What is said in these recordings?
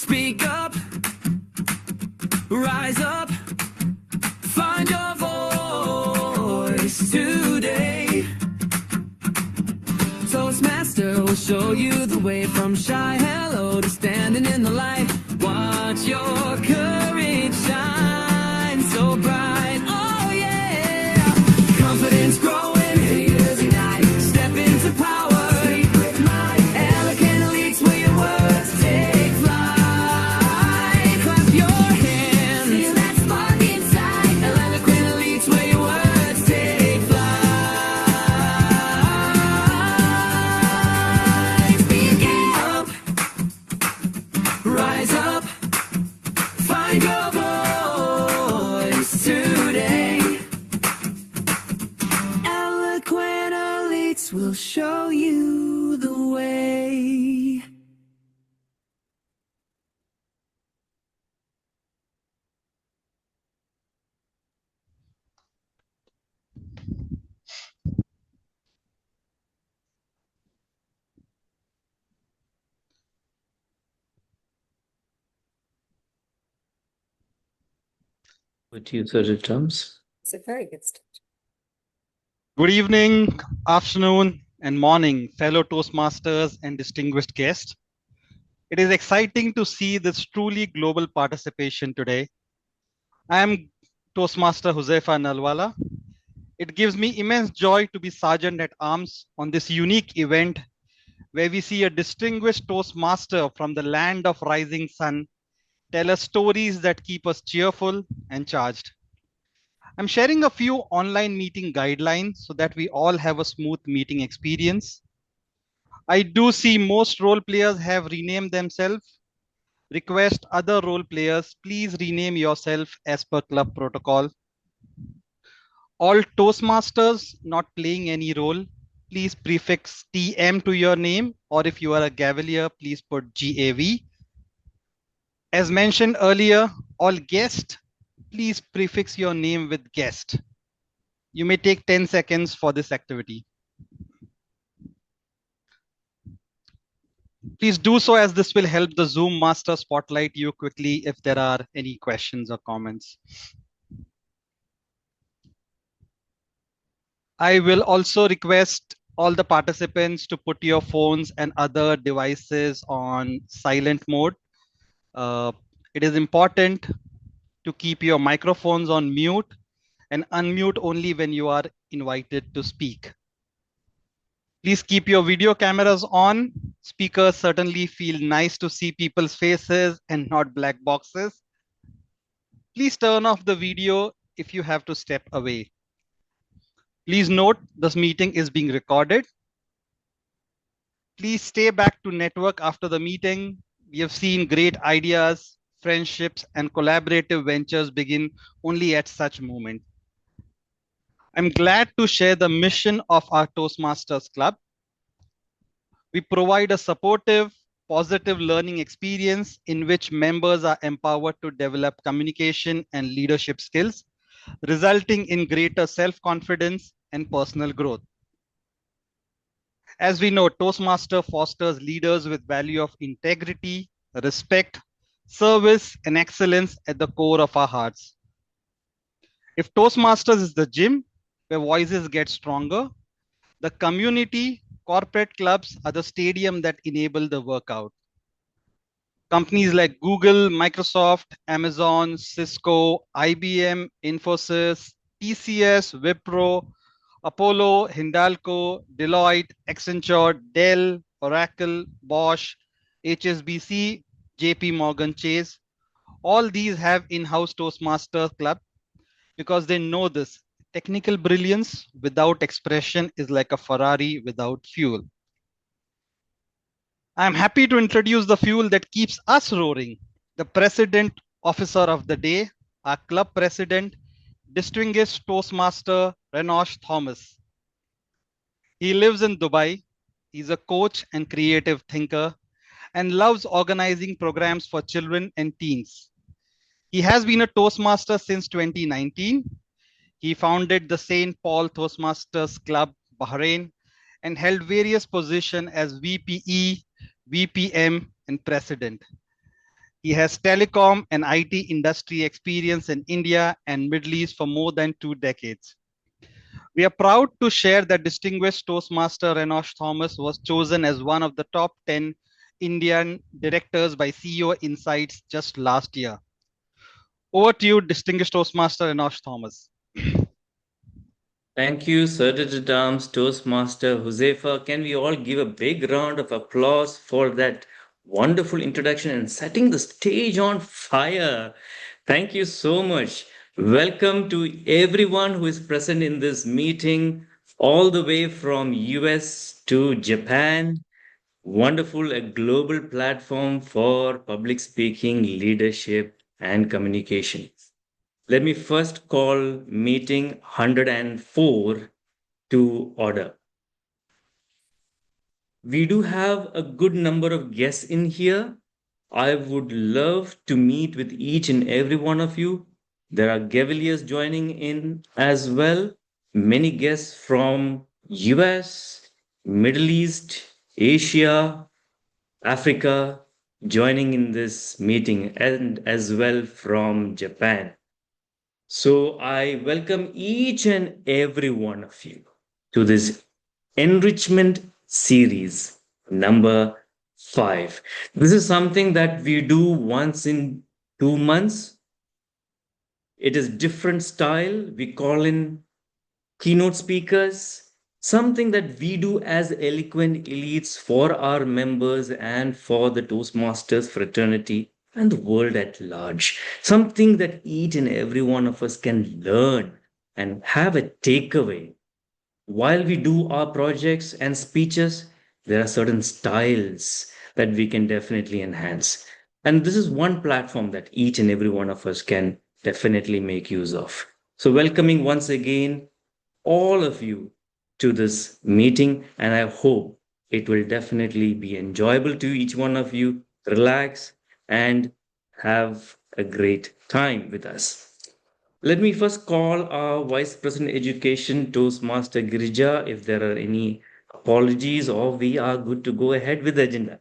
Speak up, rise up, find your voice today. Toastmaster will show you the way from shy hello to standing in the light. Watch your courage shine so bright. Oh yeah, confidence growing, haters ignite. Step into power. Speak with might. Eloquent elites where your words take flight. Clap your hands. Feel that spark inside. Eloquent elites where your words take flight. Speak up, rise up, find your voice today. Eloquent elites will show you the way. With you, Sir Terms. It's a very good start. Good evening, afternoon, and morning, fellow Toastmasters and distinguished guests. It is exciting to see this truly global participation today. I am Toastmaster Huzaifa Nalwala. It gives me immense joy to be Sergeant at Arms on this unique event where we see a distinguished Toastmaster from the land of rising sun tell us stories that keep us cheerful and charged. I'm sharing a few online meeting guidelines so that we all have a smooth meeting experience. I do see most role players have renamed themselves. Request other role players, please rename yourself as per club protocol. All Toastmasters not playing any role, please prefix TM to your name, or if you are a Gavalier, please put GAV. As mentioned earlier, all guests, please prefix your name with guest. You may take 10 seconds for this activity. Please do so, as this will help the Zoom master spotlight you quickly if there are any questions or comments. I will also request all the participants to put your phones and other devices on silent mode. It is important to keep your microphones on mute and unmute only when you are invited to speak. Please keep your video cameras on. Speakers certainly feel nice to see people's faces and not black boxes. Please turn off the video if you have to step away. Please note this meeting is being recorded. Please stay back to network after the meeting. We have seen great ideas, friendships, and collaborative ventures begin only at such moment. I'm glad to share the mission of our Toastmasters Club. We provide a supportive, positive learning experience in which members are empowered to develop communication and leadership skills, resulting in greater self-confidence and personal growth. As we know, Toastmaster fosters leaders with value of integrity, respect, service, and excellence at the core of our hearts. If Toastmasters is the gym where voices get stronger, the community, corporate clubs are the stadium that enable the workout. Companies like Google, Microsoft, Amazon, Cisco, IBM, Infosys, TCS, Wipro, Apollo, Hindalco, Deloitte, Accenture, Dell, Oracle, Bosch, HSBC, JP Morgan Chase. All these have in-house Toastmaster Club because they know this. Technical brilliance without expression is like a Ferrari without fuel. I'm happy to introduce the fuel that keeps us roaring. The President Officer of the Day, our club president, distinguished Toastmaster Renosh Thomas. He lives in Dubai. He's a coach and creative thinker and loves organizing programs for children and teens. He has been a Toastmaster since 2019. He founded the St. Paul Toastmasters Club, Bahrain, and held various positions as VPE, VPM, and president. He has telecom and IT industry experience in India and Middle East for more than 2 decades. We are proud to share that distinguished Toastmaster Enosh Thomas was chosen as one of the top 10 Indian directors by CEO Insights just last year. Over to you, distinguished Toastmaster Enosh Thomas. Thank you, Certificate Arms Toastmaster Josefa. Can we all give a big round of applause for that wonderful introduction and setting the stage on fire? Thank you so much. Welcome to everyone who is present in this meeting, all the way from US to Japan. Wonderful, a global platform for public speaking, leadership, and communication. Let me first call meeting 104 to order. We do have a good number of guests in here. I would love to meet with each and every one of you. There are Gaviliers joining in as well. Many guests from US, Middle East, Asia, Africa joining in this meeting, and as well from Japan. So I welcome each and every one of you to this enrichment series number 5. This is something that we do once in 2 months. It is different style. We call in keynote speakers, something that we do as eloquent elites for our members and for the Toastmasters fraternity and the world at large. Something that each and every one of us can learn and have a takeaway. While we do our projects and speeches, there are certain styles that we can definitely enhance. And this is one platform that each and every one of us can definitely make use of. So, welcoming once again all of you to this meeting, and I hope it will definitely be enjoyable to each one of you. Relax and have a great time with us. Let me first call our Vice President Education, Toastmaster Girija, if there are any apologies or we are good to go ahead with the agenda.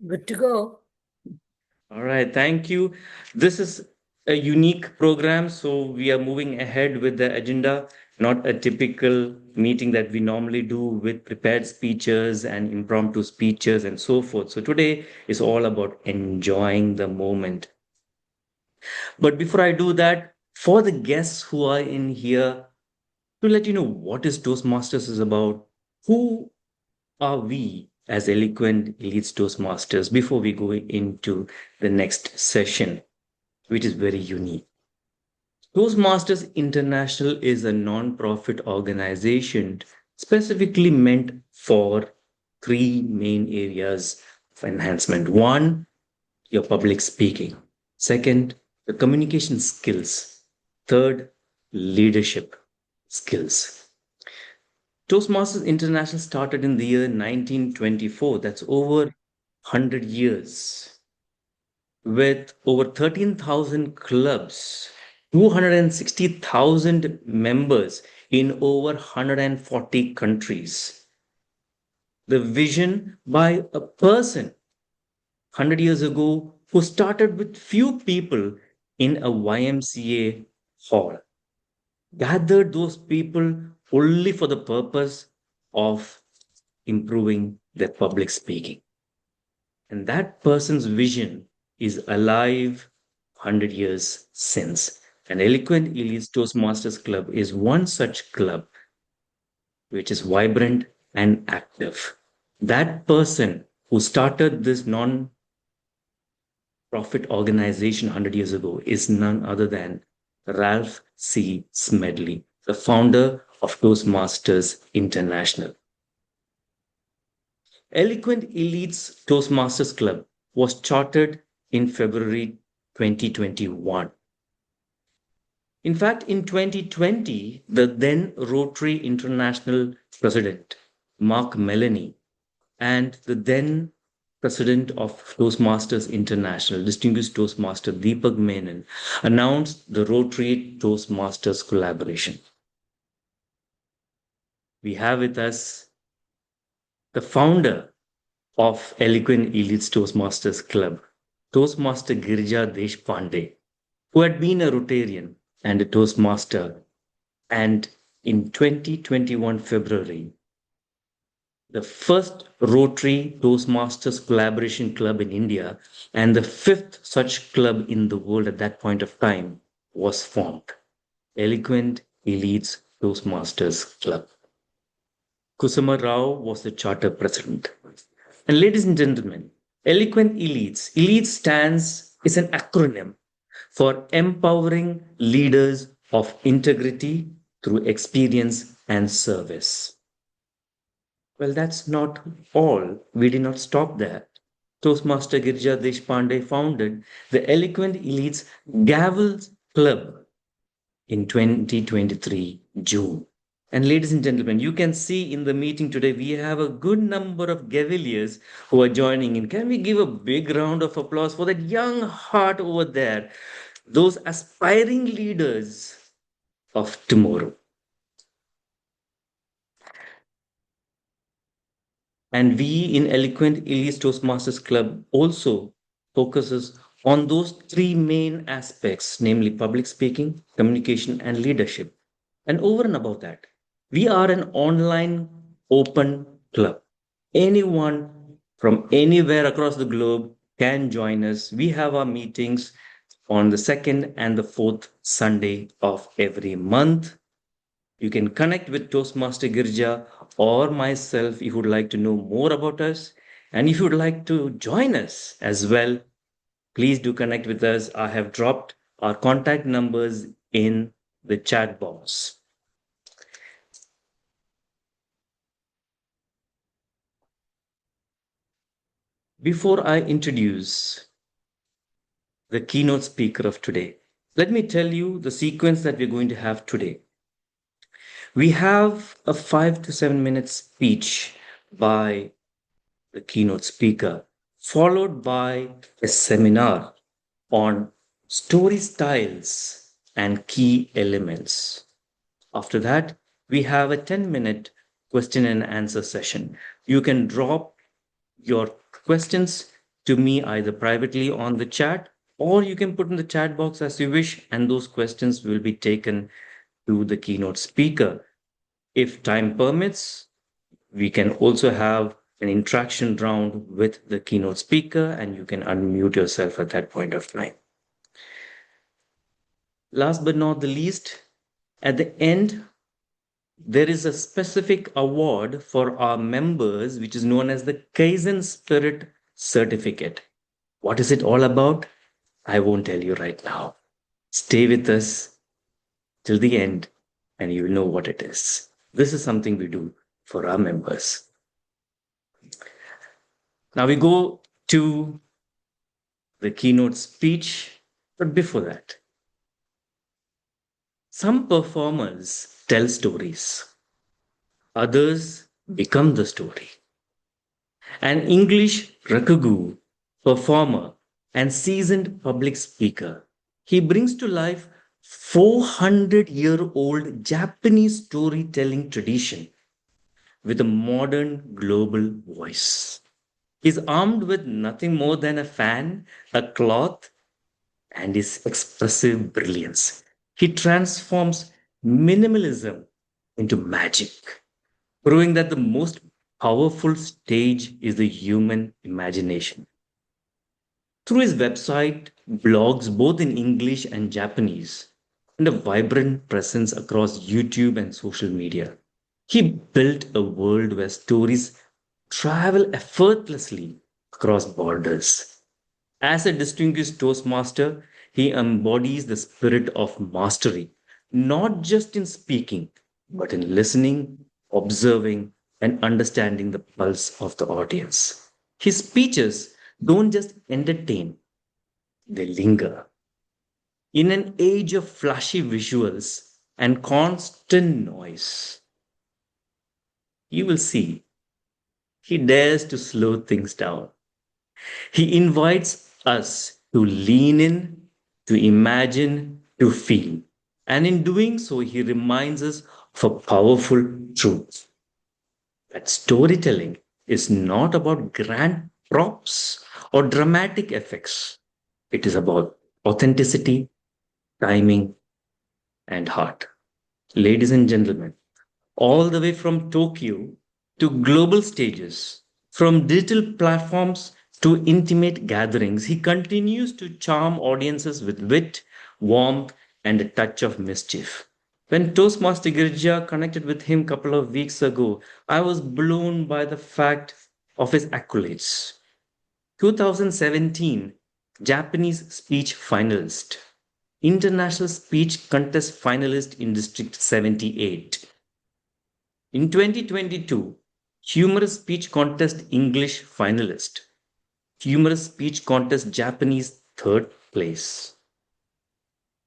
Good to go. All right, thank you. This is a unique program, so we are moving ahead with the agenda, not a typical meeting that we normally do with prepared speeches and impromptu speeches and so forth. So today is all about enjoying the moment. But before I do that, for the guests who are in here, to let you know what is Toastmasters is about, who are we as eloquent elites Toastmasters before we go into the next session, which is very unique. Toastmasters International is a non-profit organization specifically meant for three main areas of enhancement. One, your public speaking. Second, the communication skills. Third, leadership skills. Toastmasters International started in the year 1924. That's over 100 years. With over 13,000 clubs, 260,000 members in over 140 countries. The vision by a person 100 years ago who started with few people in a YMCA hall, gathered those people only for the purpose of improving their public speaking. And that person's vision is alive 100 years since. And Eloquent Elites Toastmasters Club is one such club which is vibrant and active. That person who started this non-profit organization 100 years ago is none other than Ralph C. Smedley, the founder of Toastmasters International. Eloquent Elites Toastmasters Club was chartered in February 2021. In fact, in 2020, the then Rotary International president, Mark Melanie, and the then president of Toastmasters International, distinguished Toastmaster Deepak Menon, announced the Rotary Toastmasters collaboration. We have with us the founder of Eloquent Elites Toastmasters Club, Toastmaster Girija Deshpande, who had been a Rotarian and a Toastmaster. And in 2021 February, the first Rotary Toastmasters collaboration club in India and the fifth such club in the world at that point of time was formed. Eloquent Elites Toastmasters Club. Kusuma Rao was the charter president. And ladies and gentlemen, Eloquent Elites. Elites stands is an acronym for empowering leaders of integrity through experience and service. Well, that's not all. We did not stop there. Toastmaster Girija Deshpande founded the Eloquent Elites Gavel Club in 2023 June. And ladies and gentlemen, you can see in the meeting today, we have a good number of Gaviliers who are joining in. Can we give a big round of applause for that young heart over there? Those aspiring leaders of tomorrow. And we in Eloquent Elites Toastmasters Club also focuses on those three main aspects, namely public speaking, communication, and leadership. And over and above that, we are an online open club. Anyone from anywhere across the globe can join us. We have our meetings on the second and the fourth Sunday of every month. You can connect with Toastmaster Girja or myself if you would like to know more about us. And if you would like to join us as well, please do connect with us. I have dropped our contact numbers in the chat box. Before I introduce the keynote speaker of today, let me tell you the sequence that we're going to have today. We have a 5 to 7 minute speech by the keynote speaker, followed by a seminar on story styles and key elements. After that, we have a 10-minute question and answer session. You can drop your questions to me either privately on the chat, or you can put in the chat box as you wish, and those questions will be taken to the keynote speaker. If time permits, we can also have an interaction round with the keynote speaker, and you can unmute yourself at that point of time. Last but not the least, at the end, there is a specific award for our members, which is known as the Kaizen Spirit Certificate. What is it all about? I won't tell you right now. Stay with us till the end, and you will know what it is. This is something we do for our members. Now we go to the keynote speech, but before that, some performers tell stories, others become the story. An English Rakugo performer and seasoned public speaker, he brings to life 400-year-old Japanese storytelling tradition with a modern global voice. He's armed with nothing more than a fan, a cloth, and his expressive brilliance. He transforms minimalism into magic, proving that the most powerful stage is the human imagination. Through his website, blogs both in English and Japanese, and a vibrant presence across YouTube and social media, he built a world where stories travel effortlessly across borders. As a distinguished Toastmaster, he embodies the spirit of mastery, not just in speaking, but in listening, observing, and understanding the pulse of the audience. His speeches don't just entertain, they linger. In an age of flashy visuals and constant noise, you will see he dares to slow things down. He invites us to lean in, to imagine, to feel. And in doing so, he reminds us of a powerful truth that storytelling is not about grand props or dramatic effects. It is about authenticity, timing, and heart. Ladies and gentlemen, all the way from Tokyo to global stages, from digital platforms to intimate gatherings, he continues to charm audiences with wit, warmth, and a touch of mischief. When Toastmaster Girja connected with him a couple of weeks ago, I was blown by the fact of his accolades. 2017 Japanese speech finalist, International Speech Contest finalist in District 78. In 2022, Humorous Speech Contest English finalist, Humorous Speech Contest Japanese third place.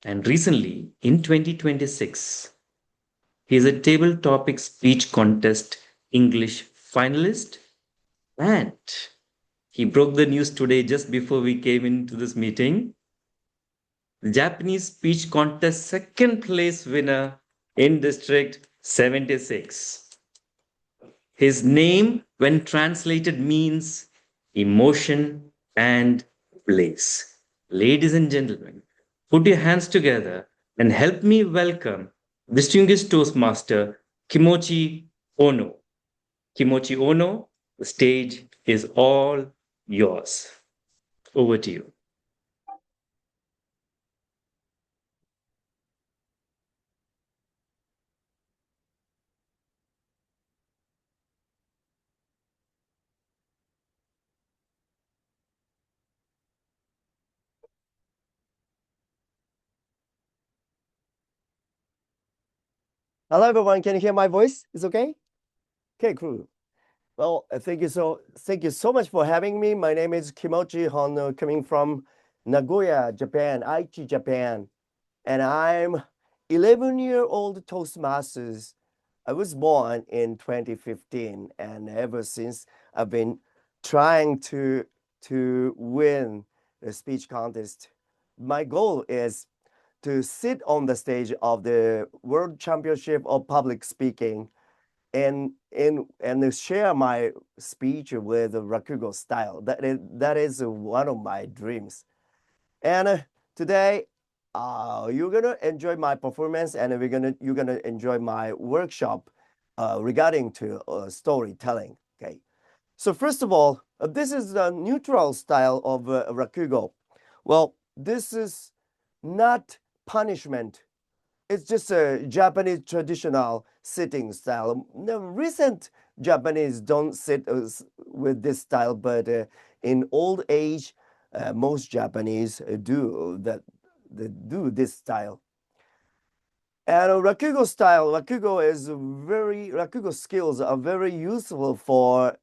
And recently, in 2026, he is a Table Topic Speech Contest English finalist. And he broke the news today just before we came into this meeting. The Japanese Speech Contest second place winner in District 76. His name, when translated, means emotion and bliss. Ladies and gentlemen, put your hands together and help me welcome distinguished Toastmaster Kimochi Ono. Kimochi Ono, the stage is all yours. Over to you. Hello, everyone. Can you hear my voice? It's okay? Okay, cool. Well, thank you so much for having me. My name is Kimochi Honno, coming from Nagoya, Japan, Aichi, Japan. And I'm 11-year-old Toastmasters. I was born in 2015, and ever since I've been trying to win the speech contest. My goal is to sit on the stage of the World Championship of Public Speaking and share my speech with Rakugo style. That is one of my dreams. And today, you're gonna enjoy my performance, and you're gonna enjoy my workshop regarding to storytelling. Okay. So first of all, this is the neutral style of Rakugo. Well, this is not punishment. It's just a Japanese traditional sitting style. The recent Japanese don't sit with this style, but in old age, most Japanese do that. They do this style. And Rakugo style, Rakugo skills are very useful for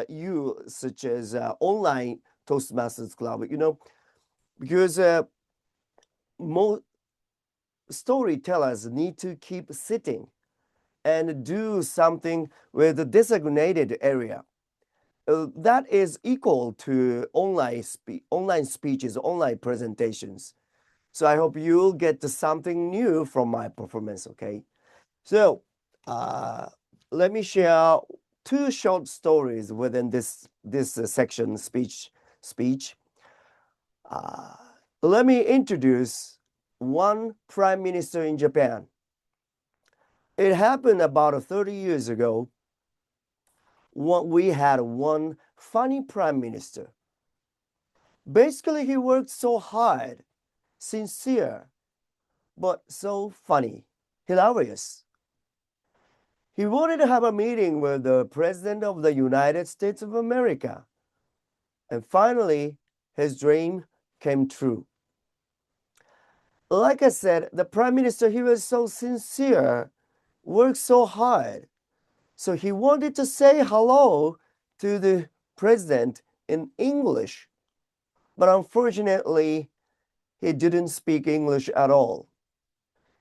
you, such as online Toastmasters Club. Because most storytellers need to keep sitting and do something with a designated area. That is equal to online speeches, online presentations. So I hope you'll get something new from my performance, okay? So let me share two short stories within this section speech. Let me introduce one prime minister in Japan. It happened about 30 years ago. We had one funny prime minister. Basically, he worked so hard, sincere, but so funny, hilarious. He wanted to have a meeting with the President of the United States of America. And finally, his dream came true. Like I said, the Prime Minister, he was so sincere, worked so hard. So he wanted to say hello to the President in English. But unfortunately, he didn't speak English at all.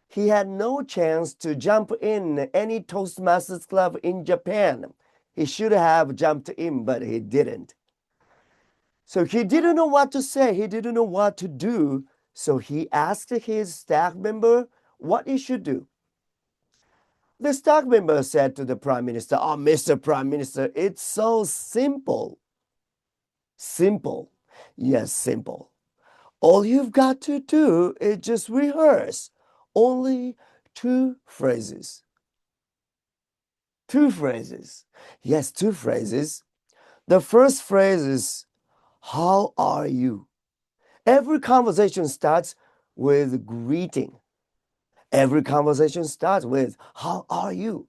He had no chance to jump in any Toastmasters Club in Japan. He should have jumped in, but he didn't. So he didn't know what to say. He didn't know what to do. So he asked his staff member what he should do. The staff member said to the Prime Minister, "Oh, Mr. Prime Minister, it's so simple. Simple. Yes, simple. All you've got to do is just rehearse only 2 phrases. 2 phrases. Yes, 2 phrases. The first phrase is, how are you? Every conversation starts with greeting. Every conversation starts with, how are you?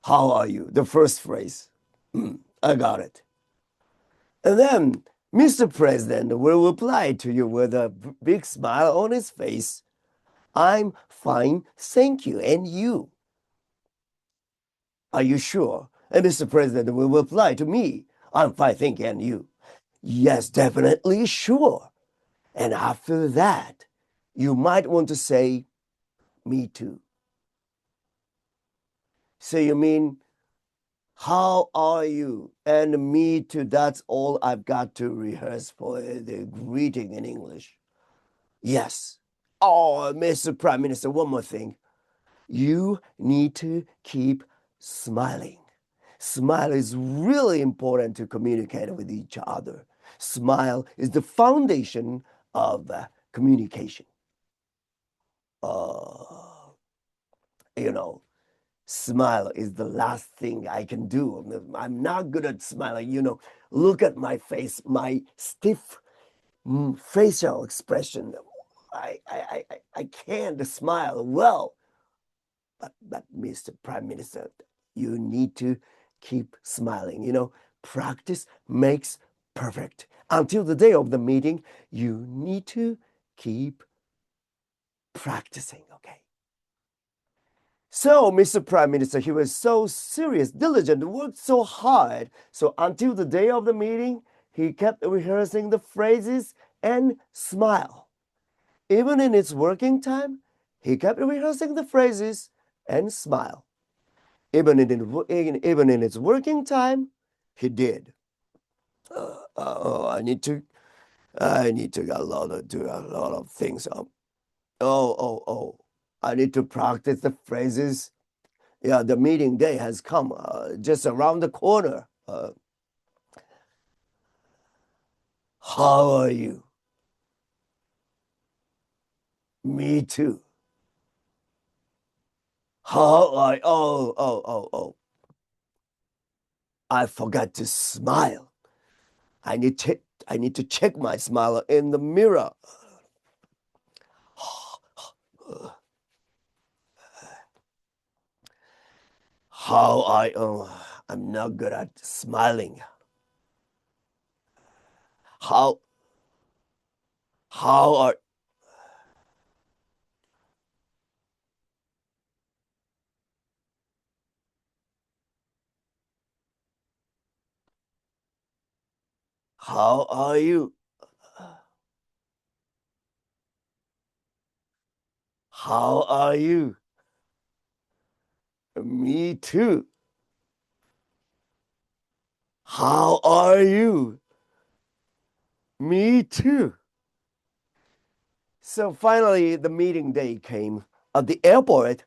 How are you? The first phrase. I got it. And then Mr. President will reply to you with a big smile on his face. I'm fine, thank you. And you? Are you sure? And Mr. President will reply to me. I'm fine, thank you. And you? Yes, definitely sure. And after that, you might want to say, me too. So you mean, how are you? And me too. That's all I've got to rehearse for the greeting in English. Yes. Oh, Mr. Prime Minister, one more thing. You need to keep smiling. Smile is really important to communicate with each other. Smile is the foundation of communication. You know, smile is the last thing I can do. I'm not good at smiling. Look at my face, my stiff facial expression. I can't smile well. But Mr. Prime Minister, you need to keep smiling. Practice makes perfect. Until the day of the meeting, you need to keep practicing, okay? So, Mr. Prime Minister, he was so serious, diligent, worked so hard. So, until the day of the meeting, he kept rehearsing the phrases and smile. Even in his working time, he kept rehearsing the phrases and smile. Even in his working time, he did. I need to do a lot of things. I need to practice the phrases. Yeah, the meeting day has come, just around the corner. How are you? Me too. How are I forgot to smile. I need to check my smile in the mirror. I'm not good at smiling. How are how are you? How are you? Me too. How are you? Me too. So finally, the meeting day came. At the airport,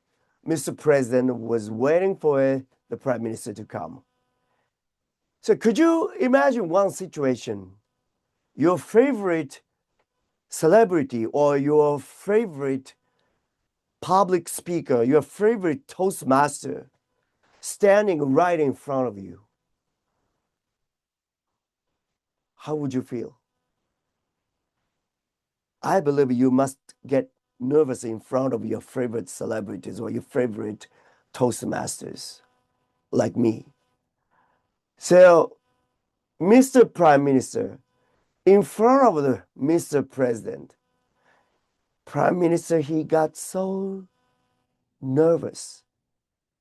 Mr. President was waiting for the Prime Minister to come. So could you imagine one situation? Your favorite celebrity or your favorite public speaker, your favorite Toastmaster standing right in front of you. How would you feel? I believe you must get nervous in front of your favorite celebrities or your favorite Toastmasters, like me. So, Mr. Prime Minister, in front of the Mr. President, Prime Minister, he got so nervous,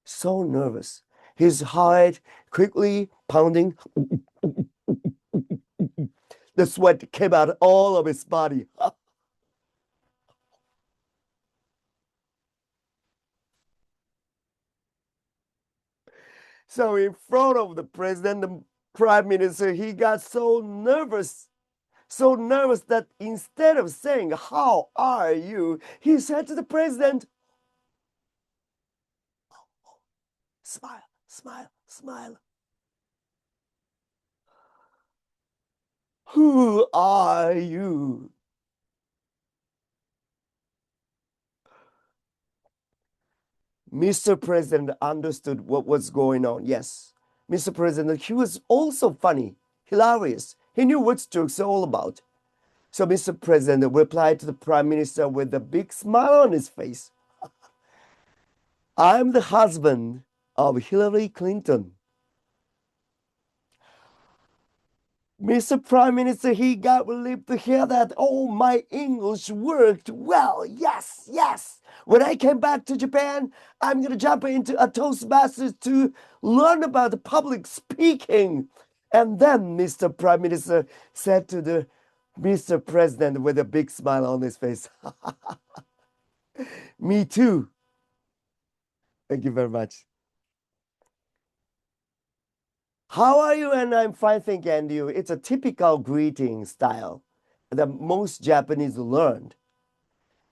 so nervous. His heart quickly pounding. The sweat came out all of his body. So in front of the president, the prime minister, he got so nervous that instead of saying, how are you? He said to the president, smile, smile, smile. Who are you? Mr. President understood what was going on. Yes, Mr. President, he was also funny, hilarious. He knew what jokes are all about. So Mr. President replied to the Prime Minister with a big smile on his face. I'm the husband of Hillary Clinton. Mr. Prime Minister, he got relieved to hear that. Oh, my English worked well. Yes, yes. When I came back to Japan, I'm going to jump into a Toastmasters to learn about the public speaking. And then Mr. Prime Minister said to the Mr. President with a big smile on his face, me too. Thank you very much. How are you? And I'm fine, thank you. And you. It's a typical greeting style that most Japanese learned.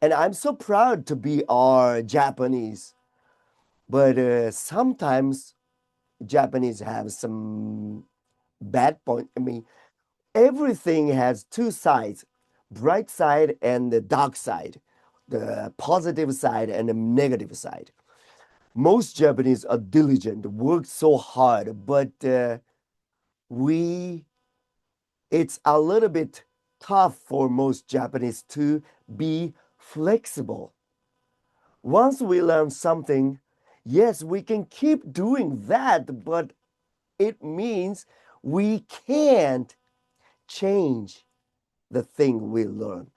And I'm so proud to be our Japanese. But sometimes Japanese have some bad point. I mean, everything has two sides, bright side and the dark side, the positive side and the negative side. Most Japanese are diligent, work so hard, but it's a little bit tough for most Japanese to be flexible. Once we learn something, yes, we can keep doing that, but it means we can't change the thing we learn.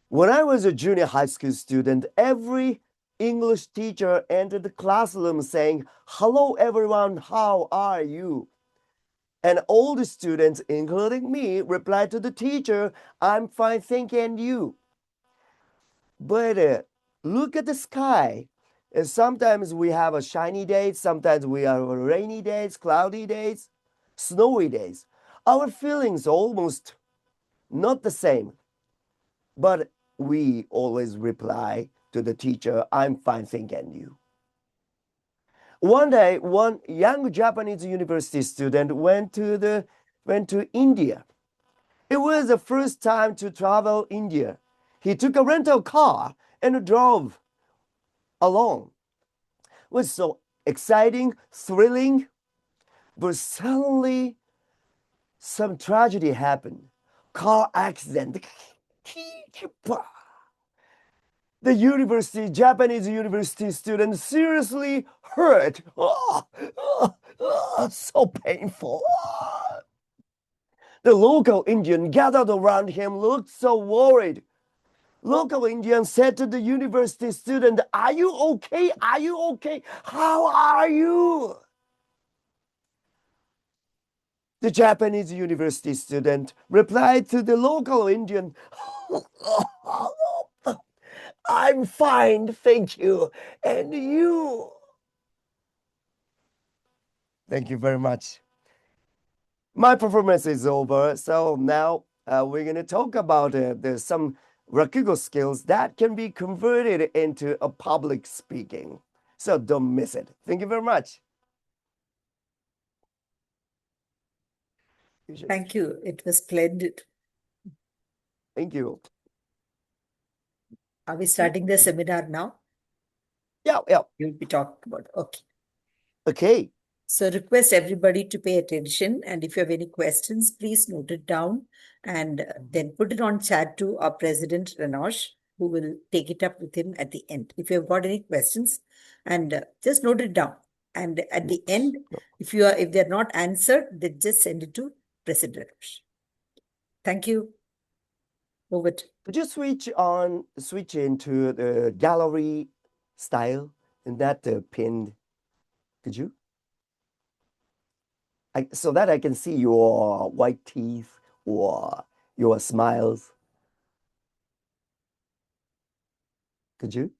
When I was a junior high school student, every English teacher entered the classroom saying, "Hello, everyone, how are you?" And all the students, including me, replied to the teacher, "I'm fine, thank you, and you?" But look at the sky. And sometimes we have a shiny days, sometimes we have rainy days, cloudy days, snowy days. Our feelings almost not the same. But we always reply to the teacher, "I'm fine, thank you, and you?" One day, one young Japanese university student went to India. It was the first time to travel India. He took a rental car and drove alone. It was so exciting, thrilling, but suddenly some tragedy happened. Car accident. The Japanese university student seriously hurt. So painful. The local Indian gathered around him, looked so worried. Local Indian said to the university student, "Are you okay? Are you okay? How are you?" The Japanese university student replied to the local Indian, "I'm fine, thank you. And you?" Thank you very much. My performance is over. So now we're going to talk about some Rakugo skills that can be converted into a public speaking. So don't miss it. Thank you very much. Thank you. It was splendid. Thank you. Are we starting the seminar now? Yeah. You'll be talking about. Okay. Okay. So request everybody to pay attention. And if you have any questions, please note it down and then put it on chat to our president, Ranosh, who will take it up with him at the end. If you have got any questions, and just note it down. And at the end, if they're not answered, then just send it to President Ranosh. Thank you. Over to Could you switch into the gallery style and that pinned? Could you? So that I can see your white teeth or your smiles. Could you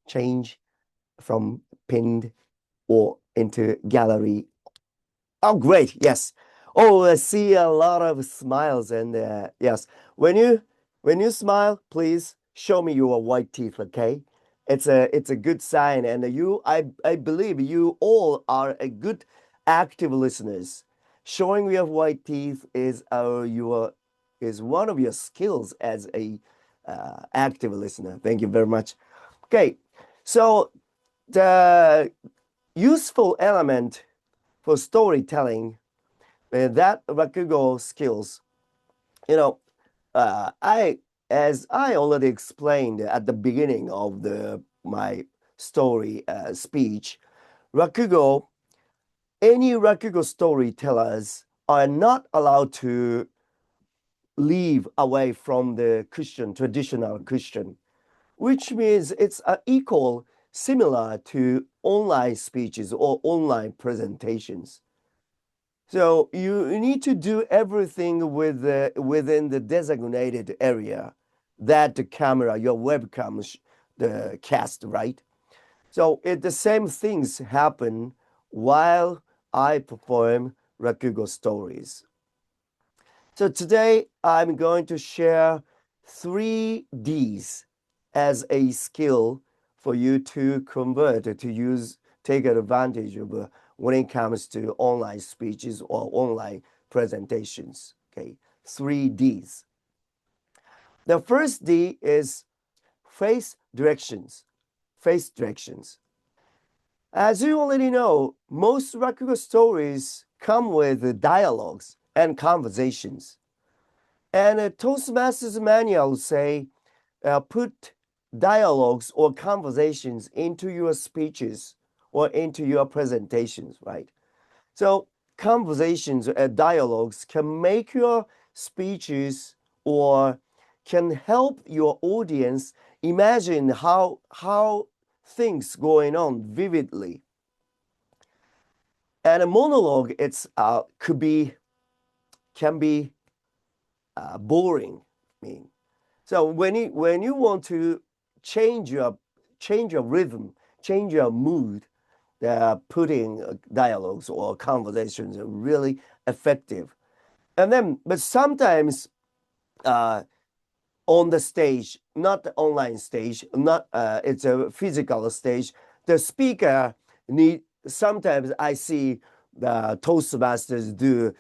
change from pinned or into gallery? Oh, great. Yes. Oh, I see a lot of smiles. And yes, when you smile, please show me your white teeth, okay? It's a good sign. And I believe you all are a good active listeners. showing your white teeth is one of your skills as a active listener. Thank you very much. Okay, so the useful element for storytelling, that Rakugo skills, as I already explained at the beginning of my story speech, any Rakugo storytellers are not allowed to leave away from the traditional Christian, which means it's similar to online speeches or online presentations. So you need to do everything within the designated area that the camera, your webcam, the cast, right? So the same things happen while I perform Rakugo stories. So today I'm going to share 3Ds as a skill for you to convert, to take advantage of when it comes to online speeches or online presentations. Okay, 3Ds. The first D is face directions. Face directions. As you already know, most Rakugo stories come with dialogues and conversations. And Toastmasters manual say, put dialogues or conversations into your speeches or into your presentations, right? So conversations and dialogues can make your speeches or can help your audience imagine how things going on vividly. And a monologue, can be boring. I mean, so when you want to change your rhythm, change your mood, putting dialogues or conversations are really effective. And then, but sometimes on the stage, not the online stage, not it's a physical stage, the speaker sometimes I see the Toastmasters do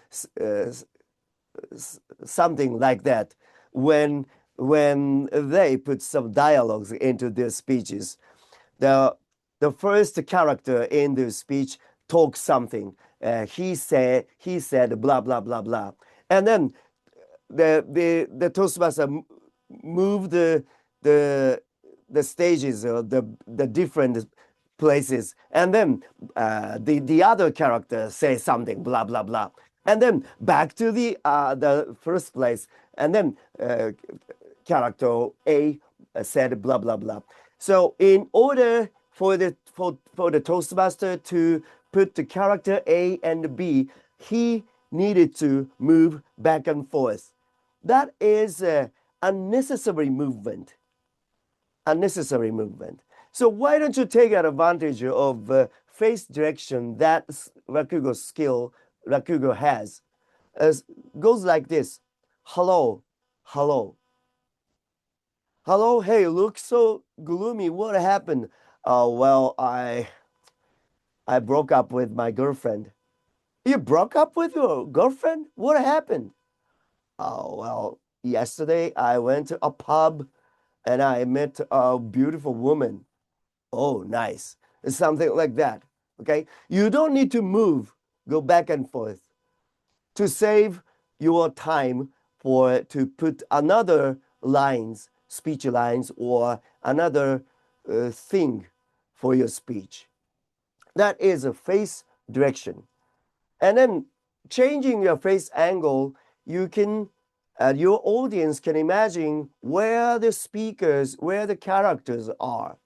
something like that when they put some dialogues into their speeches. The first character in the speech talks something. He said blah blah blah blah, and then the Toastmaster move the stages or the different places, and then the other character says something blah blah blah, and then back to the first place, and then character A said blah blah blah. So in order for the Toastmaster to put the character A and B, he needed to move back and forth. That is unnecessary movement. Unnecessary movement. So why don't you take advantage of face direction that Rakugo has? Goes like this. Hello, hello. Hello, hey, look so gloomy. What happened? Well, I broke up with my girlfriend. You broke up with your girlfriend? What happened? Oh, well, yesterday I went to a pub and I met a beautiful woman. Oh, nice. Something like that. Okay. You don't need to move, go back and forth to save your time to put another speech lines, or another thing for your speech. That is a face direction. And then changing your face angle, you can, your audience can imagine where the characters are.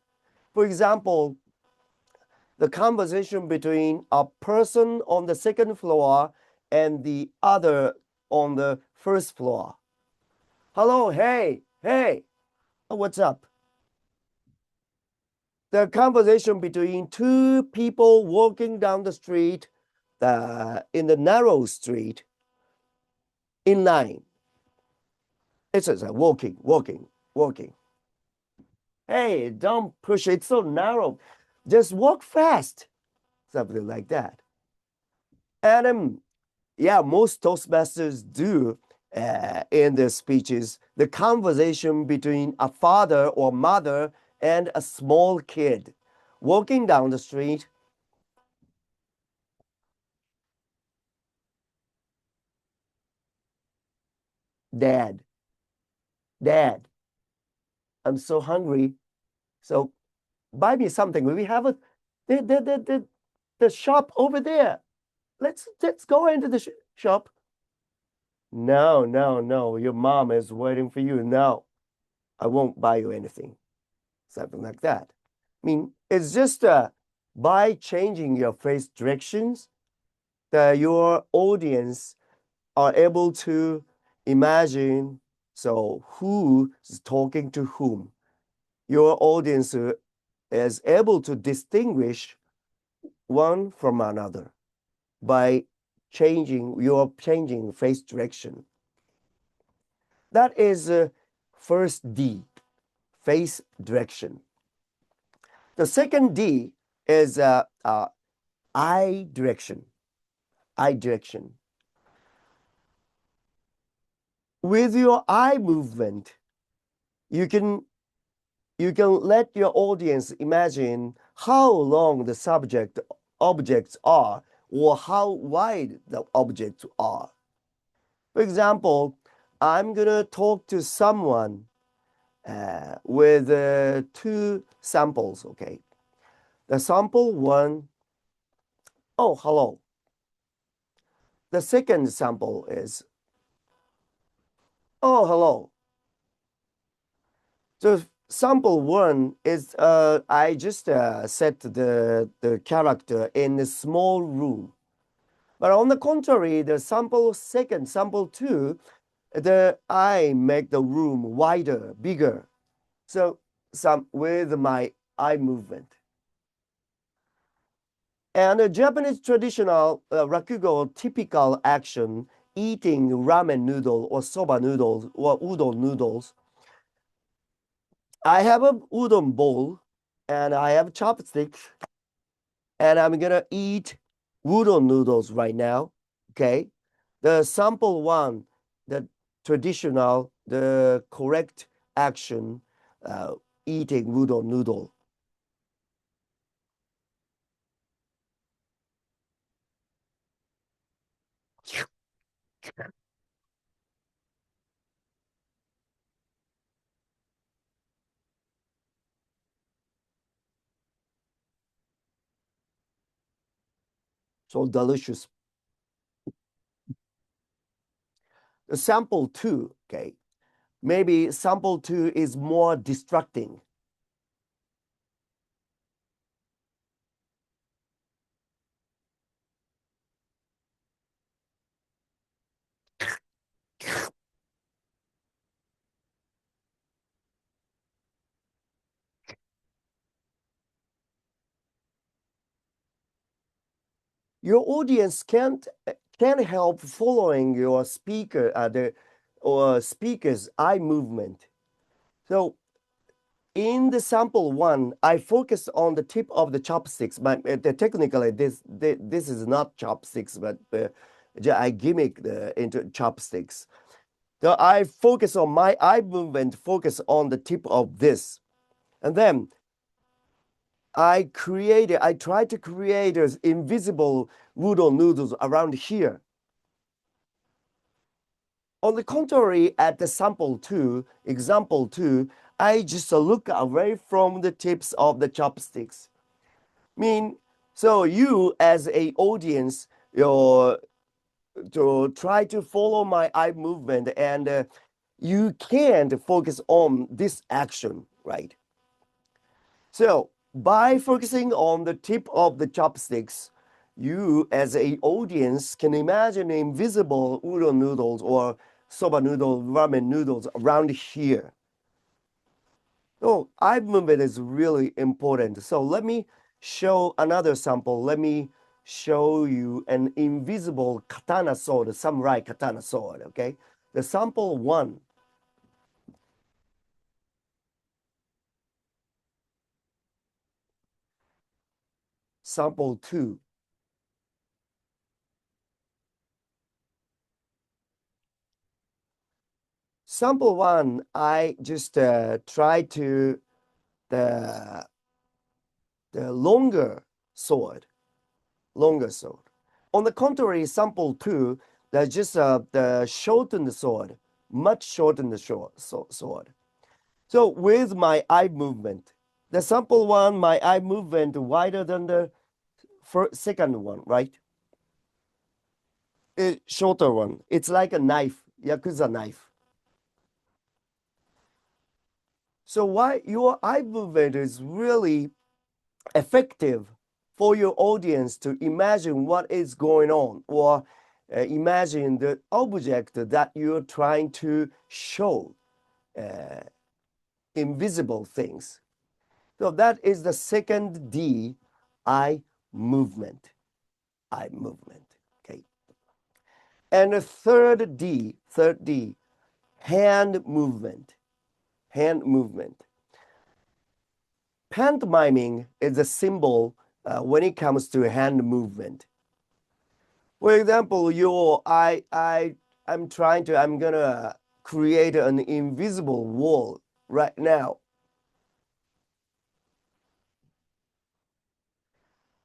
For example, the conversation between a person on the second floor and the other on the first floor. Hello, hey, what's up? The conversation between two people walking down the street, in the narrow street, in line. It's just walking. Hey, don't push it, it's so narrow. Just walk fast. Something like that. And yeah, most Toastmasters do in their speeches, the conversation between a father or mother and a small kid walking down the street. Dad, Dad, I'm so hungry. So buy me something. We have the shop over there. Let's go into the shop. No, no, no. Your mom is waiting for you. No, I won't buy you anything. Something like that. I mean, it's just by changing your face directions that your audience are able to imagine so who is talking to whom. Your audience is able to distinguish one from another by changing face direction. That is first D, face direction. The second D is eye direction. Eye direction. With your eye movement, you can let your audience imagine how long the objects are or how wide the objects are. For example, I'm gonna talk to someone with two samples, okay? The sample one, oh, hello. The second sample is, oh, hello. So sample one is, I just set the character in a small room. But on the contrary, the sample two, I make the room wider, bigger. So with my eye movement. And a Japanese traditional Rakugo typical action, eating ramen noodle or soba noodles or udon noodles. I have a udon bowl and I have chopsticks and I'm gonna eat udon noodles right now. Okay. The sample one, the traditional, the correct action, eating udon noodle. So delicious. The sample two, okay. Maybe sample two is more distracting. Your audience can't help following your speaker's eye movement. So in the sample one, I focus on the tip of the chopsticks. But technically, this is not chopsticks, but I gimmick into chopsticks. So I focus on my eye movement, focus on the tip of this, and then I try to create invisible udon noodles around here. On the contrary, at the example two, I just look away from the tips of the chopsticks. So you as a audience, to try to follow my eye movement and you can't focus on this action, right? So by focusing on the tip of the chopsticks, you as a audience can imagine invisible udon noodles or soba noodle, ramen noodles around here. So eye movement is really important. So let me show another sample. Let me show you an invisible katana sword, samurai katana sword, okay? The sample one. Sample two. sample one, I just try to the longer sword. On the contrary, sample two, there's just the shortened sword, much shortened sword. So with my eye movement, the sample one, my eye movement wider than the second one, right? Shorter one. It's like a knife, Yakuza knife. So why your eye movement is really effective for your audience to imagine what is going on, or imagine the object that you're trying to show, invisible things. So that is the second D, eye movement. Eye movement. Okay. And the third D, hand movement. Hand movement. Pantomiming is a symbol when it comes to hand movement. For example, I'm gonna create an invisible wall right now.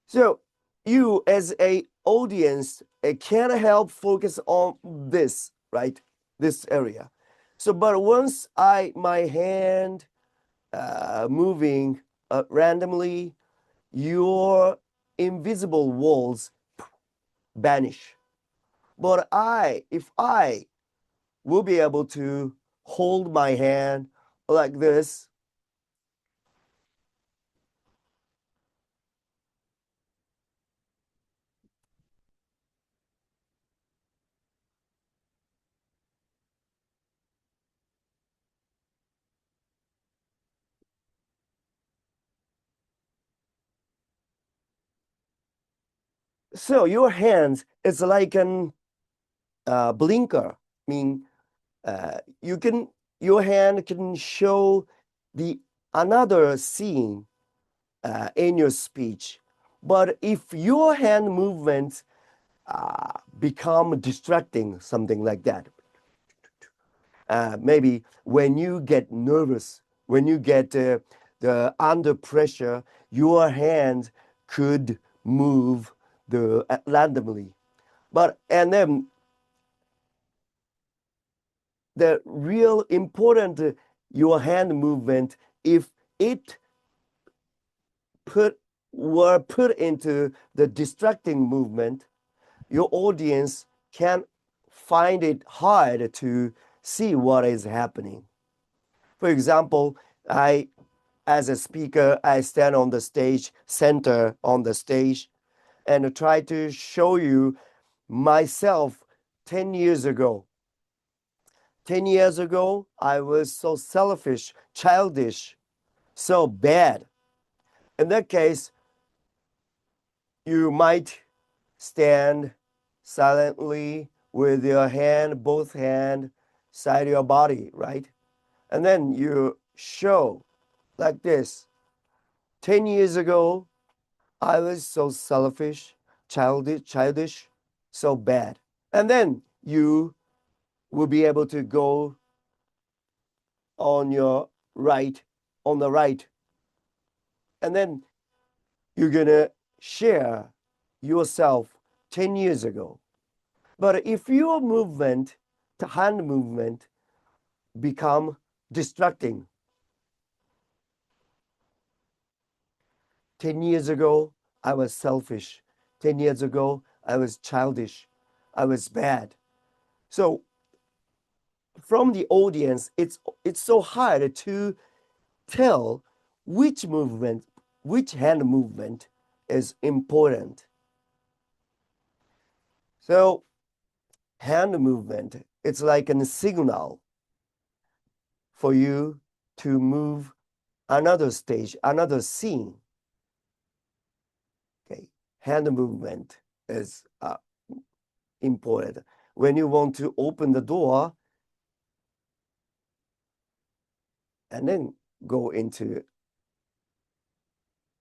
So you as a audience can't help focus on this, right? This area. So, but once my hand moving randomly, your invisible walls vanish. But if I will be able to hold my hand like this, so your hands is like an blinker. I mean, your hand can show the another scene in your speech. But if your hand movements become distracting, something like that, maybe when you get nervous, when you get the under pressure, your hand could move randomly. And then the real important your hand movement, if it were put into the distracting movement, your audience can find it hard to see what is happening. For example, as a speaker, I stand on the stage, center on the stage, and try to show you myself 10 years ago. 10 years ago, I was so selfish, childish, so bad. In that case, you might stand silently with your hand, both hand, side your body, right? And then you show like this. 10 years ago, I was so selfish, childish, so bad. And then you will be able to go on the right. And then you're gonna share yourself 10 years ago. But if your movement, the hand movement, become distracting, 10 years ago, I was selfish. 10 years ago, I was childish. I was bad. So from the audience, it's so hard to tell which hand movement is important. So hand movement, it's like a signal for you to move another stage, another scene. Okay, hand movement is important. When you want to open the door and then go into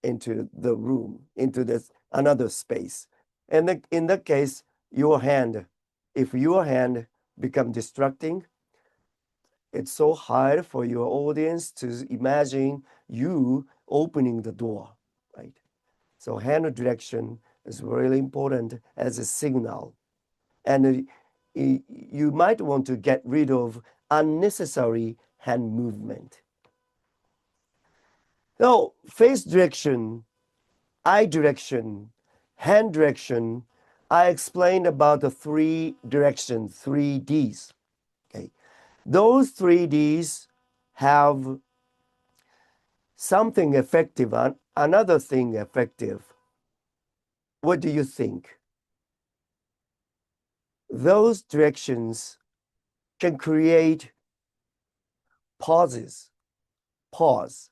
the room, into this another space. And in that case, if your hand become distracting, it's so hard for your audience to imagine you opening the door, right? So hand direction is really important as a signal. And you might want to get rid of unnecessary hand movement. So face direction, eye direction, hand direction, I explained about the 3 directions, 3 Ds. Okay. Those 3 Ds have something effective and another thing effective. What do you think? Those directions can create pauses. Pause.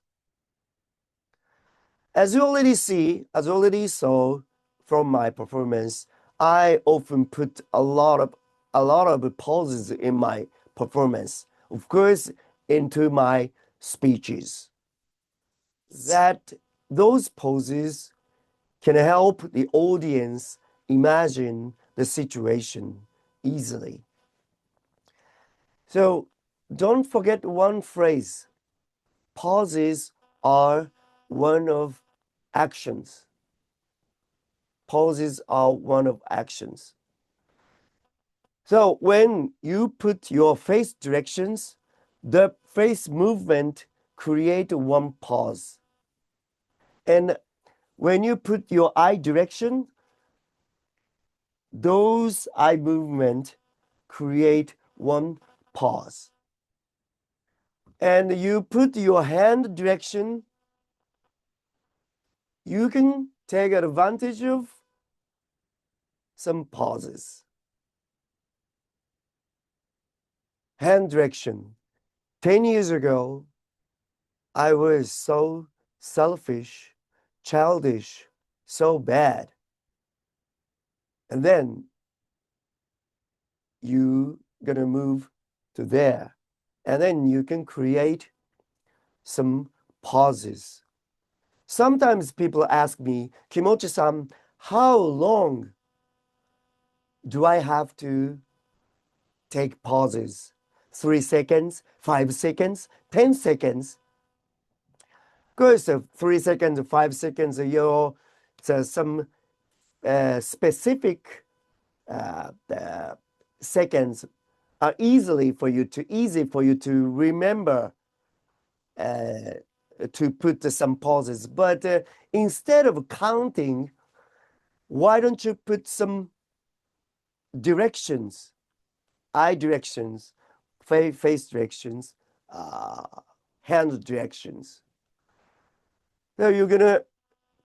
As you already saw from my performance, I often put a lot of pauses in my performance. Of course, into my speeches. That those pauses can help the audience imagine the situation easily. So don't forget one phrase. Pauses are one of actions. Pauses are one of actions. So when you put your face directions, the face movement create one pause. And when you put your eye direction, those eye movement create one pause. And you put your hand direction, you can take advantage of some pauses. Hand direction. 10 years ago, I was so selfish, childish, so bad. And then you gonna move to there. And then you can create some pauses. Sometimes people ask me, Kimochi-san, how long do I have to take pauses? 3 seconds, 5 seconds, 10 seconds? Of course, 3 seconds, 5 seconds, some specific seconds are easy for you to remember to put some pauses. But instead of counting, why don't you put some directions, eye directions, face directions, hand directions? So you're gonna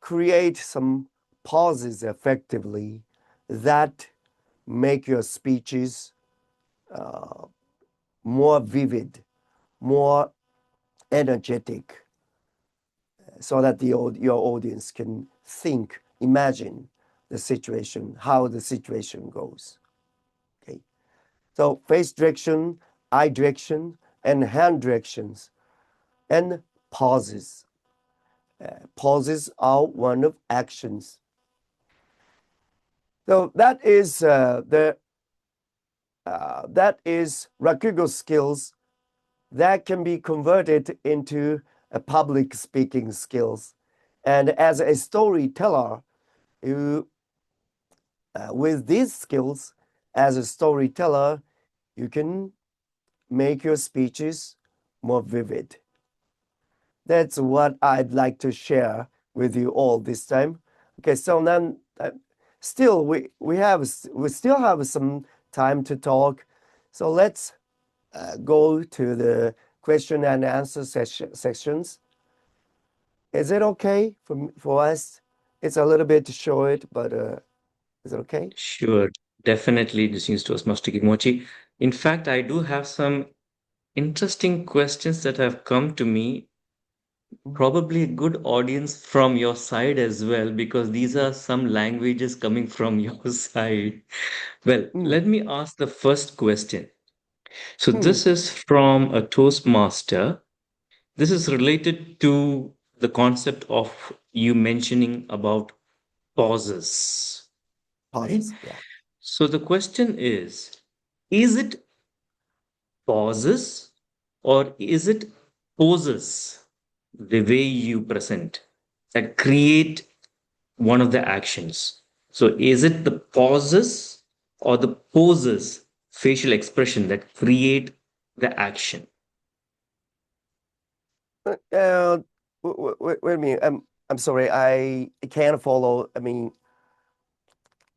create some pauses effectively that make your speeches more vivid, more energetic, so that your audience can think, imagine the situation, how the situation goes. Okay. So face direction, eye direction, and hand directions, and pauses. Pauses are one of actions. So that is Rakugo skills that can be converted into a public speaking skills. And as a storyteller, you with these skills as a storyteller, you can make your speeches more vivid. That's what I'd like to share with you all this time. Okay, so then still we still have some time to talk. So let's go to the question and answer sections. Is it okay for us? It's a little bit short, but is it okay? Sure, definitely distinguished Toastmaster Kimochi. In fact, I do have some interesting questions that have come to me. Probably a good audience from your side as well, because these are some languages coming from your side. Well, let me ask the first question. So, this is from a Toastmaster. This is related to the concept of you mentioning about pauses. Pauses, yeah. So, the question is it pauses or is it poses, the way you present, that create one of the actions? So is it the pauses or the poses, facial expression, that create the action? Wait a minute. I'm sorry. I can't follow. I mean,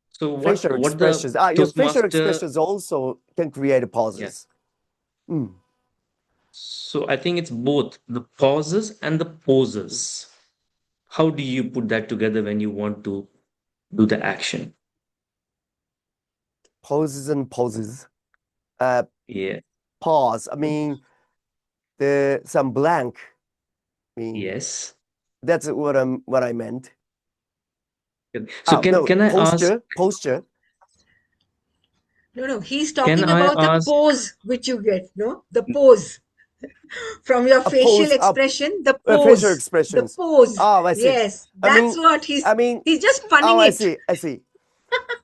So facial what the expressions. Your facial Toastmaster, expressions also can create yeah. pauses. Mm. So I think it's both the pauses and the poses. How do you put that together when you want to do the action? Poses and poses. Yeah. Pause. I mean, some blank. I mean, Yes. that's what I meant. So Oh no, can I ask? posture. No, he's Can talking I about the ask? pose which you get, no? The pose. From your A facial pose. expression, the Facial pose. The expressions. pose. Oh, I see. Yes, I that's mean, what I mean. he's just Oh, punning I it. see. I see.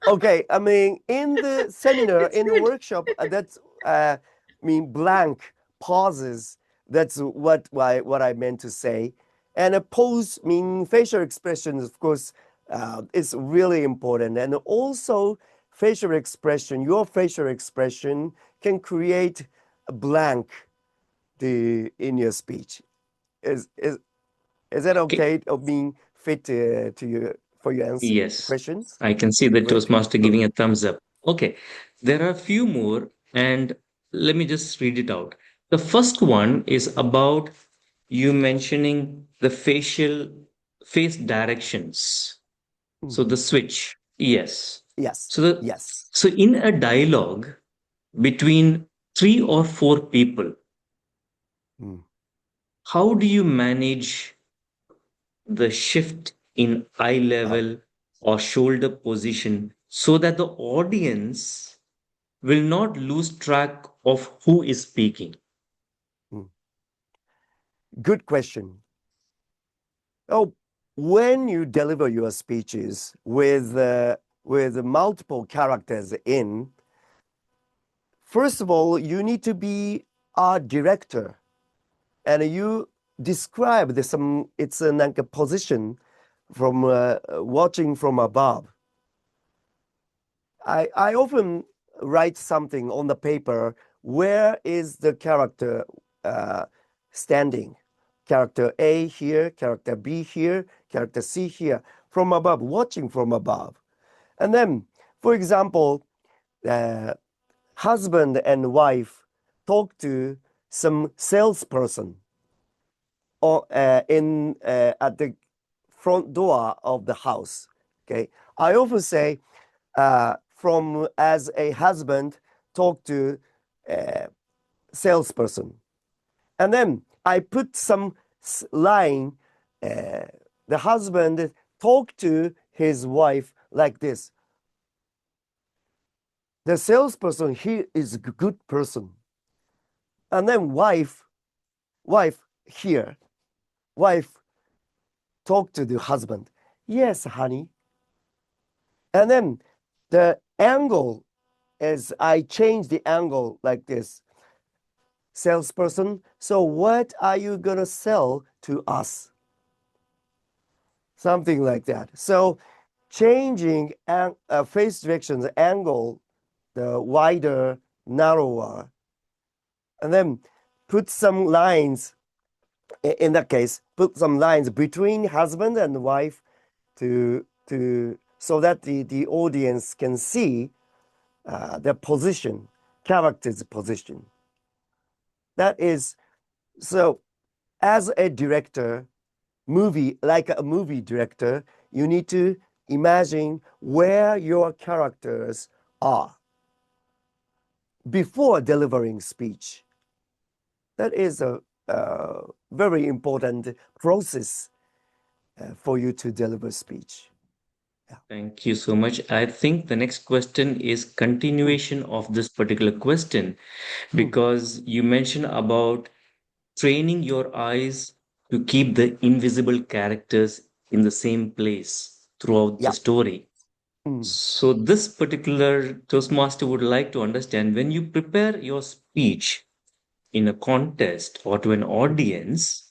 Okay. I mean, in the seminar, It's in the good. workshop, that's I mean blank pauses. That's what I meant to say. And a pose mean facial expressions, of course, is really important. And also facial expression, your facial expression can create a blank in your speech. Is that Okay. okay? Of being fit to your for your answer Yes. questions? I can see the Great. Toastmaster giving a thumbs up. Okay. There are a few more, and let me just read it out. The first one is about you mentioning the face directions. Mm. So the switch. Yes. Yes. So the Yes. so in a dialogue between three or four people, Mm. how do you manage the shift in eye Oh. level or shoulder position so that the audience will not lose track of who is speaking? Mm. Good question. Oh, when you deliver your speeches with multiple characters in, first of all, you need to be a director, and you describe some. It's like a position from watching from above. I often write something on the paper. Where is the character standing? Character A here, character B here, character C here, from above, watching from above. And then, for example, husband and wife talk to some salesperson or in at the front door of the house. Okay, I often say, from as a husband talk to a salesperson, and then I put some line. Uh, the husband talk to his wife like this. The salesperson, he is a good person, and then wife here, wife talk to the husband. Yes, honey. And then the angle is I change the angle like this. Salesperson, so what are you gonna sell to us? Something like that. So changing face directions, angle, the wider, narrower, and then put some lines. In that case, put some lines between husband and wife to so that the audience can see their position, character's position. That is so. As a director, like a movie director, you need to imagine where your characters are before delivering speech. That is a very important process for you to deliver speech. Thank you so much. I think the next question is continuation of this particular question, Mm. because you mentioned about training your eyes to keep the invisible characters in the same place throughout the Yeah. story. Mm. So this particular Toastmaster would like to understand, when you prepare your speech, in a contest or to an audience,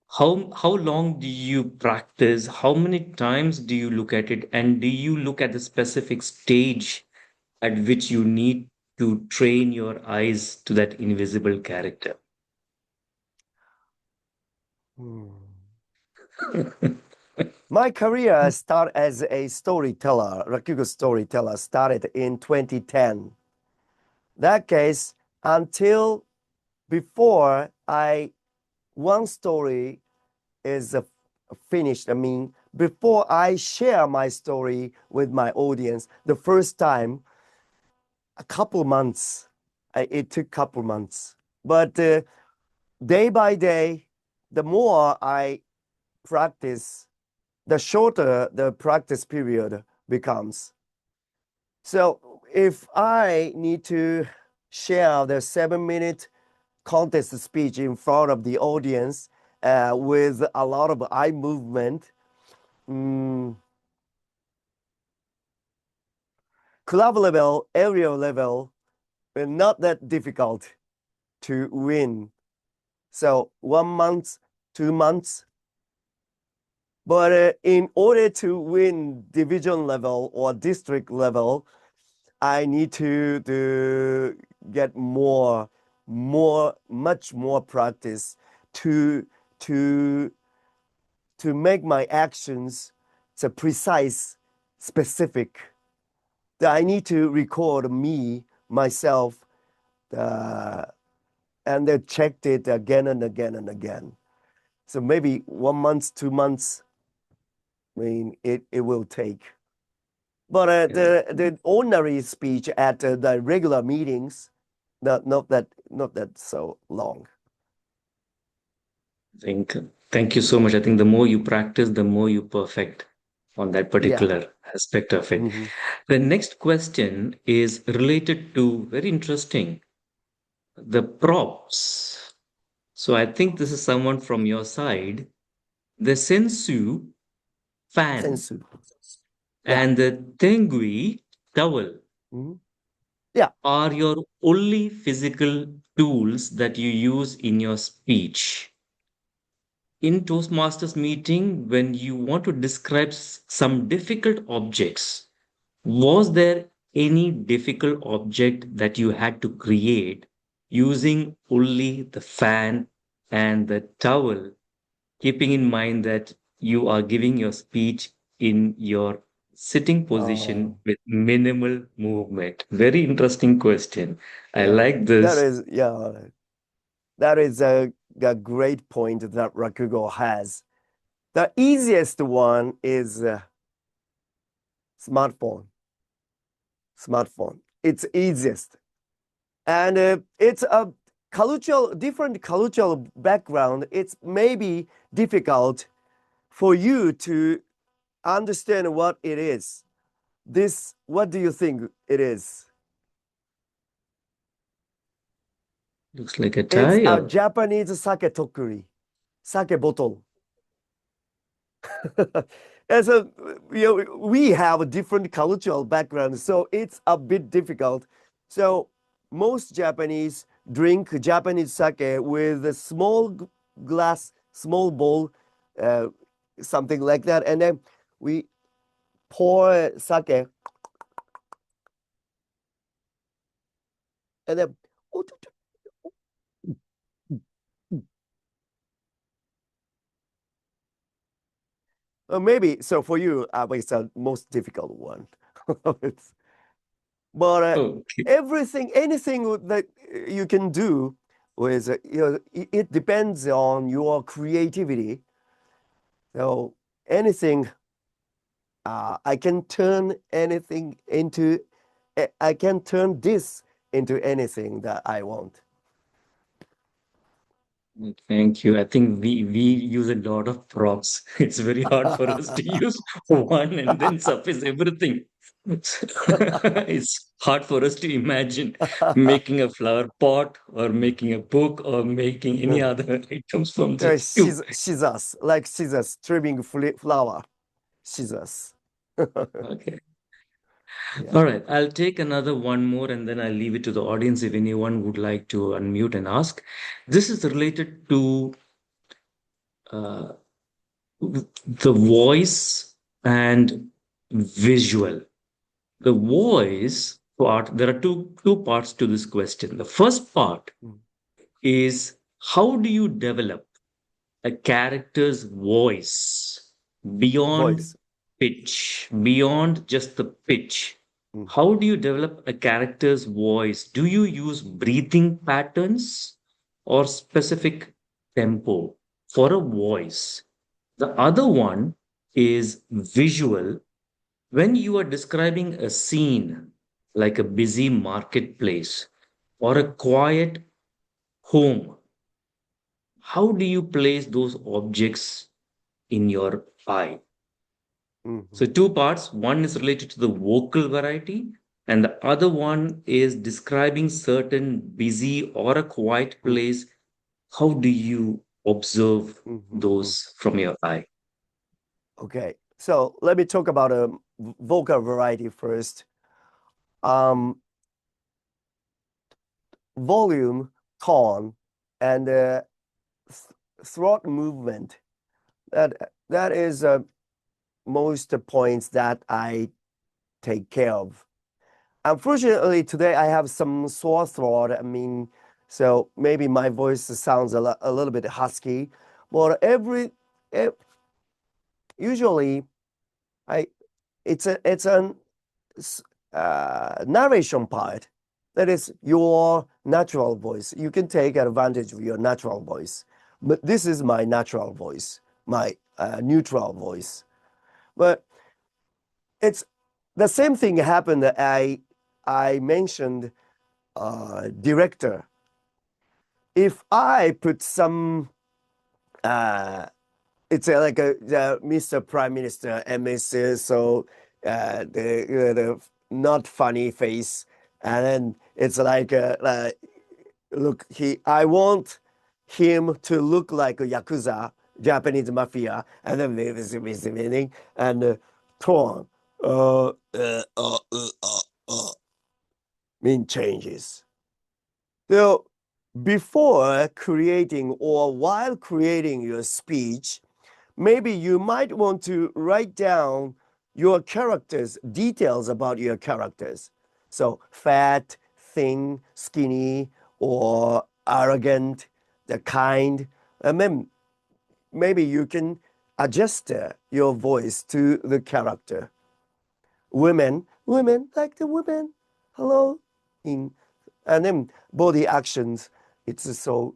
how long do you practice? How many times do you look at it? And do you look at the specific stage at which you need to train your eyes to that invisible character? My career started as a storyteller, Rakugo storyteller, started in 2010. That case, until before one story is finished, I mean, before I share my story with my audience, the first time, a couple months, it took couple months. But day by day, the more I practice, the shorter the practice period becomes. So if I need to share the 7-minute contest speech in front of the audience with a lot of eye movement, club level, area level, not that difficult to win. So 1 month, 2 months. But in order to win division level or district level, I need to get much more practice to make my actions so precise, specific. That I need to record myself, and then checked it again and again and again. So maybe 1 month, 2 months, I mean, it will take. But the ordinary speech at the regular meetings, not that so long. Thank you so much. I think the more you practice, the more you perfect on that particular aspect of it. Mm-hmm. The next question is related to very interesting, the props. So I think this is someone from your side. The sensu fan Sensu. Yeah. and the tengui towel Mm-hmm. Yeah. are your only physical tools that you use in your speech. In Toastmasters meeting, when you want to describe some difficult objects, was there any difficult object that you had to create using only the fan and the towel, keeping in mind that you are giving your speech in your sitting position with minimal movement? Very interesting question. I like That this. is, that is a great point that Rakugo has. The easiest one is smartphone. It's easiest. And it's a different cultural background. It's maybe difficult for you to understand what it is. What do you think it is? Looks like a It's tie. a Japanese sake tokuri, sake bottle. As we have a different cultural background, so it's a bit difficult. So most Japanese drink Japanese sake with a small glass, small bowl, something like that, and then we pour sake, and then maybe so for you, it's the most difficult one. But Okay. anything that you can do with, it depends on your creativity. So anything, I can turn I can turn this into anything that I want. Thank you. I think we use a lot of props. It's very hard for us to use one and then suffice everything. It's hard for us to imagine making a flower pot or making a book or making any other items from just two. Scissors, like scissors, trimming flower, scissors. Okay. All right, I'll take another one more and then I'll leave it to the audience if anyone would like to unmute and ask. This is related to uh, the voice and visual. The voice part, there are two parts to this question. The first part Mm. is how do you develop a character's voice beyond Voice. pitch, beyond just the pitch? Mm. How do you develop a character's voice? Do you use breathing patterns or specific tempo for a voice? The other one is visual. When you are describing a scene like a busy marketplace or a quiet home, how do you place those objects in your eye? So, Mhm. two parts. One is related to the vocal variety, and the other one is describing certain busy or a quiet Mm. place. How do you observe Mhm. those from your eye? Okay, so let me talk about a vocal variety first. Volume, tone, and throat movement. That is most points that I take care of. Unfortunately, today I have some sore throat. I mean, so maybe my voice sounds a little bit husky, but usually I it's an narration part. That is your natural voice. You can take advantage of your natural voice. But this is my natural voice, my neutral voice. But it's the same thing happened. I mentioned director. If I put some, it's like the Mr. Prime Minister, MS, so the not funny face, and then it's like look, I want him to look like a yakuza, Japanese mafia, and then meaning and tone, mean changes. So before creating or while creating your speech, maybe you might want to write down your characters, details about your characters. So fat, thin, skinny, or arrogant, the kind. And then maybe you can adjust your voice to the character. Women, like the women, hello, in, and then body actions. It's so,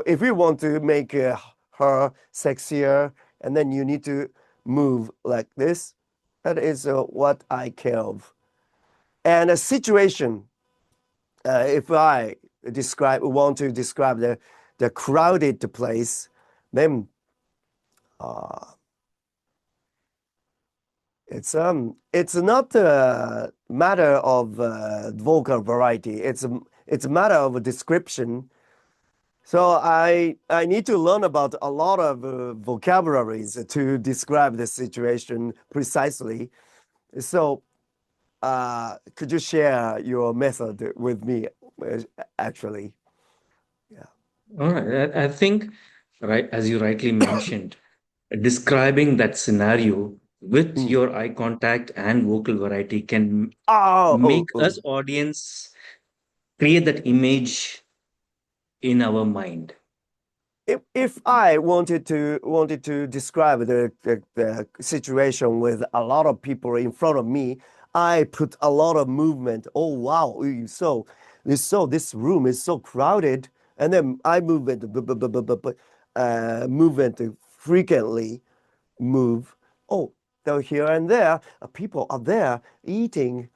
if you want to make her sexier, and then you need to move like this. That is what I care of. And a situation, if I want to describe the crowded place, then it's not a matter of vocal variety. It's a matter of a description. So I need to learn about a lot of vocabularies to describe the situation precisely. So could you share your method with me? Actually, yeah. All right. I think, right, as you rightly mentioned, describing that scenario with Mm. your eye contact and vocal variety can Oh, make oh, oh. us audience create that image in our mind. If I wanted to describe the situation with a lot of people in front of me, I put a lot of movement. Oh wow! This room is so crowded, and then I movement frequently move. Oh, though here and there, people are there eating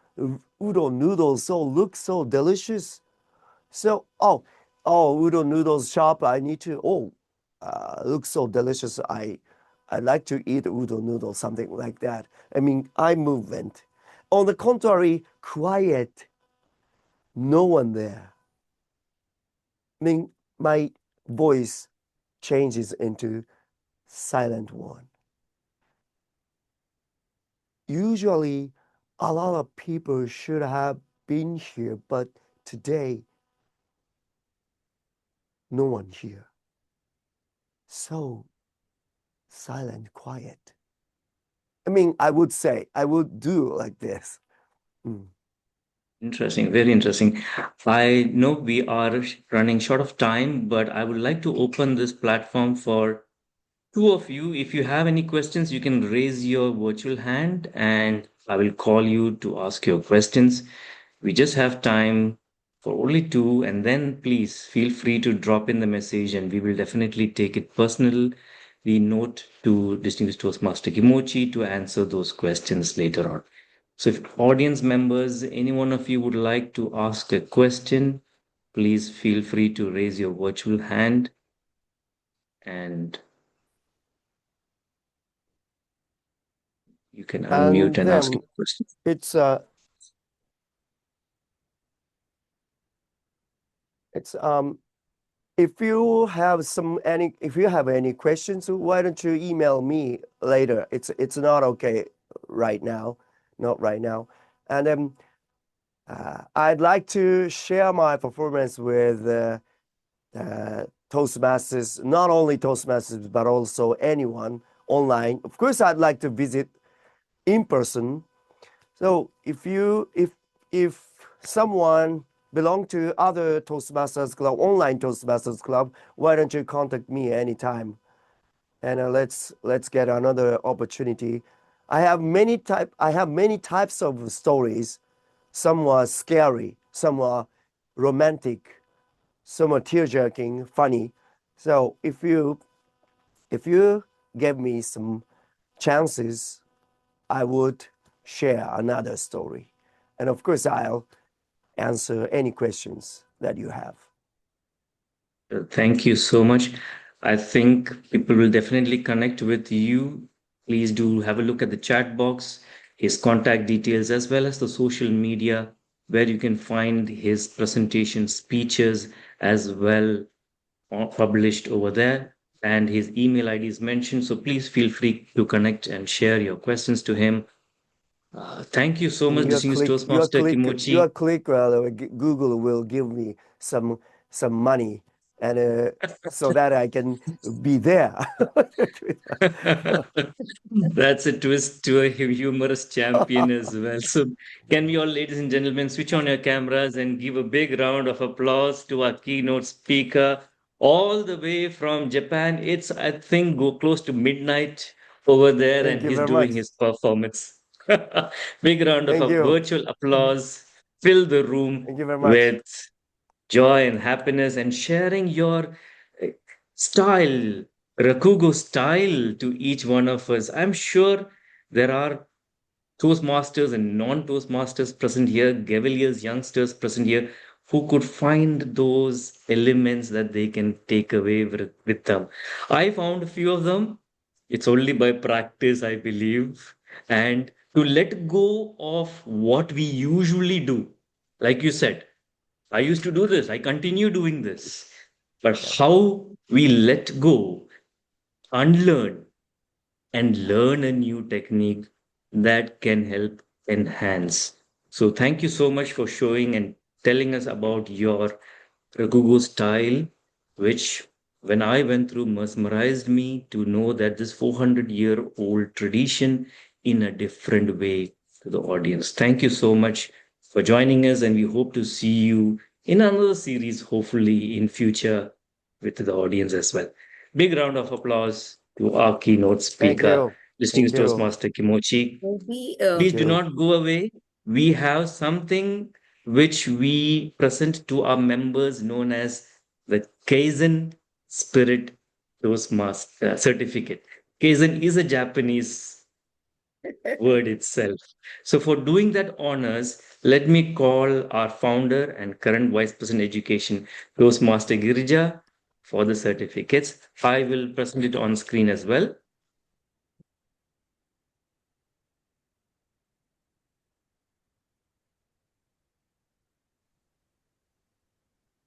udon noodles. So look so delicious. So, udon noodles shop. I need to. Oh, looks so delicious. I like to eat udon noodles, something like that. I mean, eye movement. On the contrary, quiet. No one there. I mean, my voice changes into silent one. Usually, a lot of people should have been here, but today, no one here. So silent, quiet. I mean, I would say, I would do like this. Mm. Interesting, very interesting. I know we are running short of time, but I would like to open this platform for two of you. If you have any questions, you can raise your virtual hand and I will call you to ask your questions. We just have time for only two, and then please feel free to drop in the message and we will definitely take it personal. We note to Distinguished Toastmaster Kimochi to answer those questions later on. So, if audience members, any one of you would like to ask a question, please feel free to raise your virtual hand and you can unmute And and ask then your question. it's if you have any questions, why don't you email me later? It's not okay right now, not right now. And I'd like to share my performance with Toastmasters, not only Toastmasters, but also anyone online. Of course, I'd like to visit in person. So if someone belong to other Toastmasters club, online Toastmasters club, why don't you contact me anytime? And let's get another opportunity. I have many types of stories. Some are scary, some are romantic, some are tear-jerking, funny. So if you give me some chances, I would share another story. And of course, I'll answer any questions that you have. Thank you so much. I think people will definitely connect with you. Please do have a look at the chat box, his contact details, as well as the social media where you can find his presentation speeches as well published over there. And his email ID is mentioned. So please feel free to connect and share your questions to him. Thank you so And much, distinguished Toastmaster your Kimochi. click, Google will give me some money, and so that I can be there. That's a twist to a humorous champion as well. So, can we all, ladies and gentlemen, switch on your cameras and give a big round of applause to our keynote speaker all the way from Japan? It's, I think, go close to midnight over there, Thank and you he's very doing much. his performance. Big round of Thank a you. virtual applause. Fill the room Thank you very much. with joy and happiness and sharing your uh, style, Rakugo style to each one of us. I'm sure there are Toastmasters and non Toastmasters present here, Gaveliers, youngsters present here, who could find those elements that they can take away with them. I found a few of them. It's only by practice, I believe. And to let go of what we usually do, like you said, I used to do this. I continue doing this. But how we let go, unlearn, and learn a new technique that can help enhance. So, thank you so much for showing and telling us about your Rakugo style, which, when I went through, mesmerized me to know that this 400-year-old tradition in a different way to the audience. Thank you so much for joining us, and we hope to see you in another series, hopefully in future, with the audience as well. Big round of applause to our keynote Thank speaker, you. Thank distinguished you. Toastmaster Kimochi. Maybe Please Thank do you. not go away. We have something which we present to our members known as the Kaizen Spirit Toastmaster Certificate. Kaizen is a Japanese word itself. So, for doing that honors, let me call our founder and current Vice President Education, Toastmaster Girija, for the certificates. I will present it on screen as well.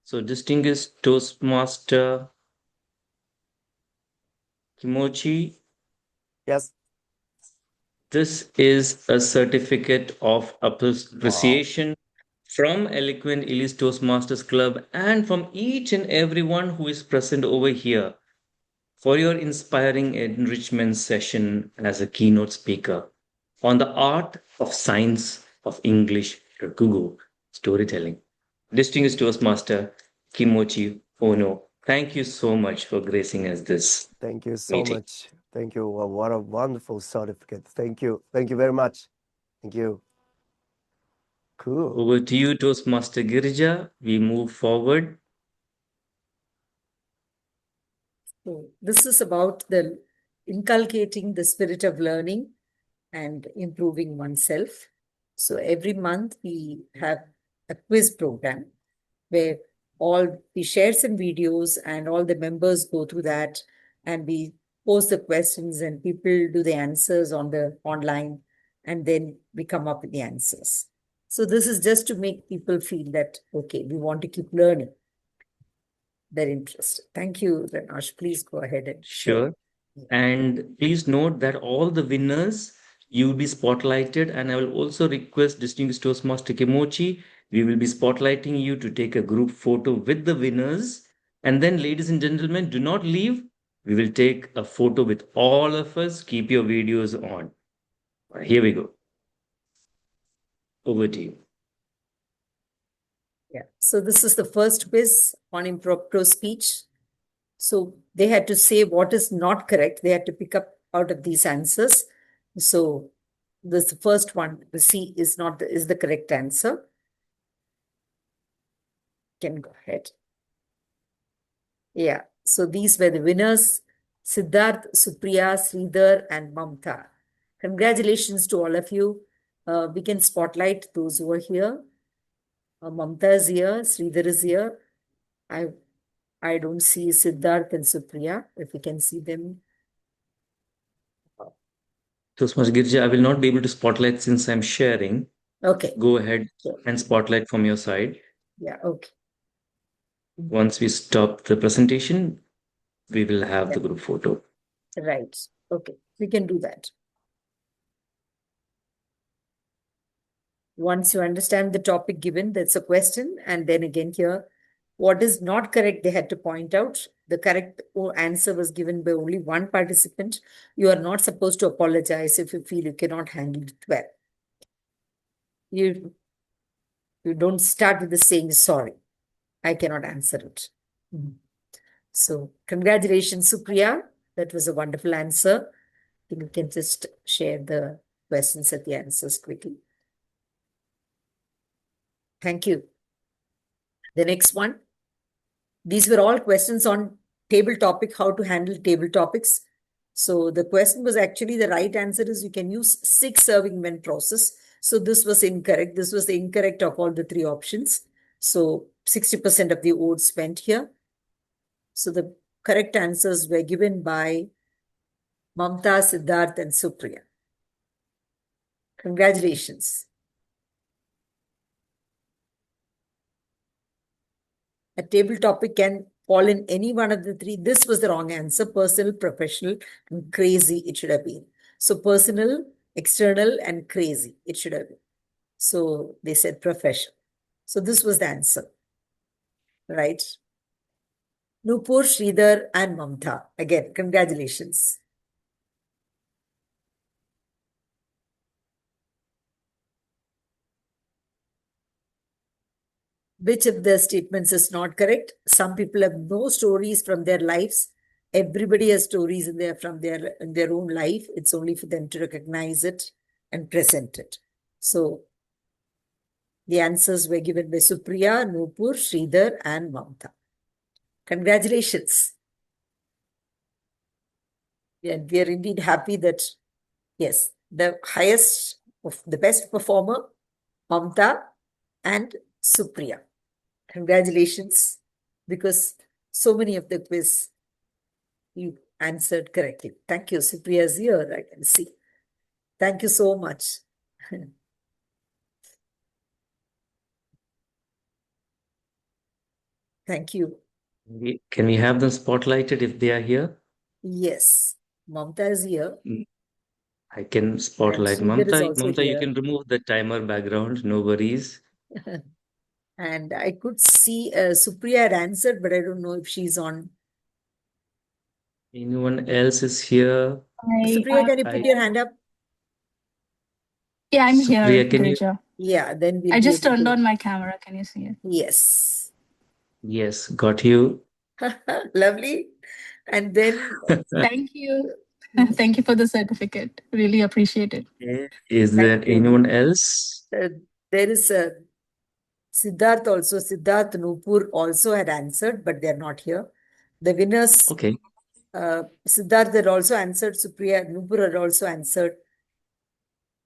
So, distinguished Toastmaster Kimochi, Yes. This is a certificate of appreciation from Eloquent Elite Toastmasters Club and from each and everyone who is present over here for your inspiring enrichment session as a keynote speaker on the art of science of English Rakugo storytelling. Distinguished Toastmaster Kimochi Honno, thank you so much for gracing us this Thank you so meeting. much. Thank you. What a wonderful certificate. Thank you. Thank you very much. Thank you. Cool. Over to you, Toastmaster Girija. We move forward. So this is about the inculcating the spirit of learning and improving oneself. So every month we have a quiz program where we share some videos and all the members go through that, and we post the questions and people do the answers on the online, and then we come up with the answers. So this is just to make people feel that, okay, we want to keep learning. Their interest. Thank you, Ranash. Please go ahead and Sure. And please note that all the winners, you will be spotlighted. And I will also request Distinguished Toastmaster Kimochi, we will be spotlighting you to take a group photo with the winners. And then, ladies and gentlemen, do not leave. We will take a photo with all of us. Keep your videos on. Here we go. Over to you. Yeah. So this is the first quiz on impromptu speech. So they had to say what is not correct. They had to pick up out of these answers. So this first one, the C is the correct answer. Can go ahead. Yeah. So these were the winners: Siddharth, Supriya, Sridhar, and Mamta. Congratulations to all of you. We can spotlight those who are here. Mamta is here, Sridhar is here. I don't see Siddharth and Supriya. If we can see them. Toastmaster Girija, I will not be able to spotlight since I'm sharing. Okay. Go ahead and spotlight from your side. Yeah, okay. Once we stop the presentation, we will have the group photo. Right. Okay. We can do that. Once you understand the topic given, that's a question. And then again here, what is not correct, they had to point out. The correct answer was given by only one participant. You are not supposed to apologize if you feel you cannot handle it well. You don't start with the saying, sorry, I cannot answer it. So congratulations, Supriya. That was a wonderful answer. You can just share the questions at the answers quickly. Thank you. The next one. These were all questions on table topic, how to handle table topics. So the question was actually, the right answer is you can use 6 serving men process. So this was incorrect. This was the incorrect of all the 3 options. So 60% of the votes went here. So the correct answers were given by Mamta, Siddharth, and Supriya. Congratulations. A table topic can fall in any one of the 3. This was the wrong answer. Personal, professional, and crazy it should have been. So personal, external, and crazy it should have been. So they said professional. So this was the answer. Right? Nupur, Sridhar, and Mamta. Again, congratulations. Which of the statements is not correct? Some people have no stories from their lives. Everybody has stories in their own life. It's only for them to recognize it and present it. So the answers were given by Supriya, Nupur, Sridhar, and Mamta. Congratulations. And we are indeed happy that, yes, the highest of the best performer, Mamta and Supriya. Congratulations, because so many of the quiz you answered correctly. Thank you. Supriya is here, I can see. Thank you so much. Thank you. Can we have them spotlighted if they are here? Yes, Mamta is here. I can spotlight Sridhar is Mamta. also Mamta, you here. can remove the timer background. No worries. And I could see Supriya had answered, but I don't know if she's on. Anyone else is here? Supriya, can you I put your hand up? Yeah, I'm here, Supriya, can you? Girija. Yeah, then we'll I be just able turned to. on my camera. Can you see it? Yes. Yes, got you. Lovely. And then Thank you. Thank you for the certificate. Really appreciate it. Okay. Is Thank there you. anyone else? There is Siddharth also. Siddharth Nupur also had answered, but they're not here. The winners, Okay. Siddharth had also answered. Supriya Nupur had also answered.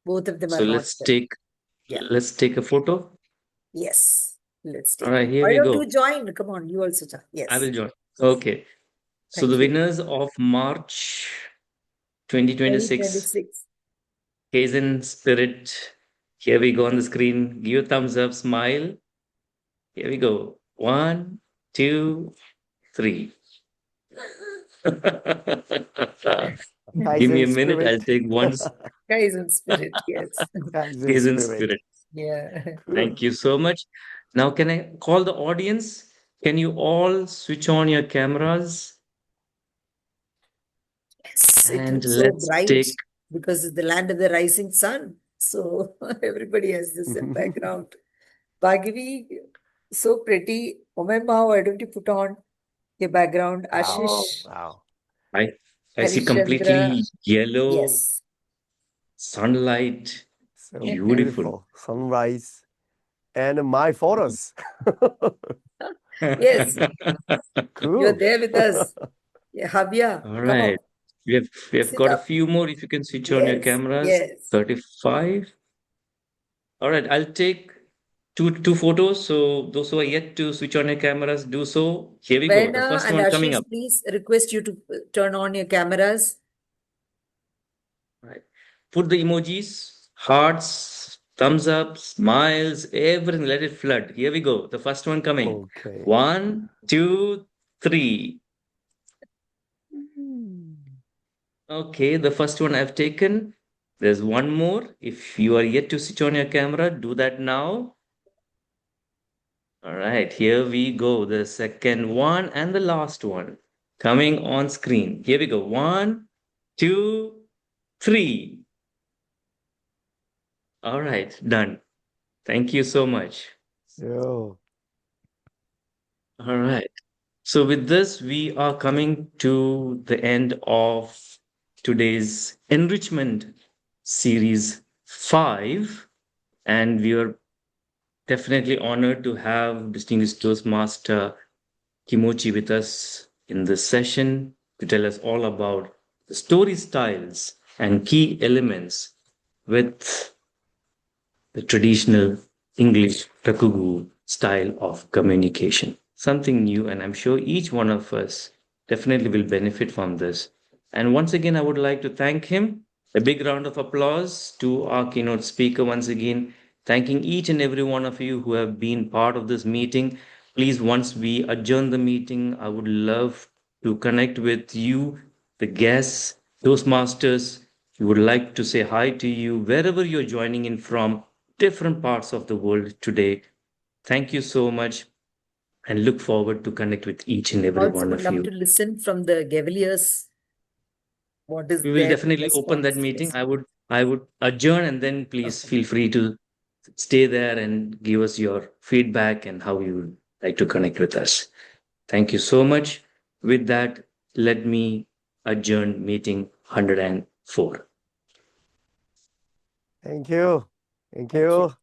Both of them So are not here. Yeah. let's take a photo. Yes. Let's take All right, it. here Why we don't go. you join? Come on, you also join. I Yes. will join. Okay. So Thank the you. winners of March 2026, 2026. Kaizen Spirit. Here we go on the screen. Give a thumbs up, smile. Here we go. 1, 2, 3. Give me a Kaizen minute. I'll spirit. take one. Kaizen spirit. Yes. Kaizen Kaizen spirit. Spirit. Yeah. Thank you so much. Now, can I call the audience? Can you all switch on your cameras? Yes, it And looks so let's bright take. because it's the land of the rising sun. So everybody has this in background. Bhargavi, so pretty. Omema, why don't you put on your background? Wow. Ashish, Wow. I see Harishchandra. completely yellow Yes. sunlight. So Beautiful. beautiful. Sunrise. And my photos. Yes, you're Cool. there with us. Yeah, Habia, All come right. on, We have sit got a up. few more. If you can switch on your Yes, cameras. yes. 35. All right. I'll take two photos. So those who are yet to switch on your cameras, do so. Here we go. The Verna first and one coming Ashish, up. please request you to turn on your cameras. Right. Put the emojis, hearts, thumbs up, smiles, everything. Let it flood. Here we go. The first one coming. Okay. 1, 2, 3. Okay, the first one I've taken. There's one more. If you are yet to switch on your camera, do that now. All right, here we go. The second one and the last one coming on screen. Here we go. 1, 2, 3. All right, done. Thank you so much. So All right. So with this, we are coming to the end of today's enrichment series 5. And we are definitely honored to have distinguished Toastmaster Kimochi with us in this session to tell us all about the story styles and key elements with the traditional English Rakugo style of communication. Something new, and I'm sure each one of us definitely will benefit from this. And once again, I would like to thank him. A big round of applause to our keynote speaker once again, thanking each and every one of you who have been part of this meeting. Please, once we adjourn the meeting, I would love to connect with you, the guests, Toastmasters. We would like to say hi to you wherever you're joining in from, different parts of the world today. Thank you so much and look forward to connect with each and every Also one would of love you. to listen from the Gavaliers. What is We will their definitely open that response? meeting. Yes. I would adjourn and then please feel free to stay there and give us your feedback and how you would like to connect with us. Thank you so much. With that, let me adjourn meeting 104. thank you. Thank Thank you. you.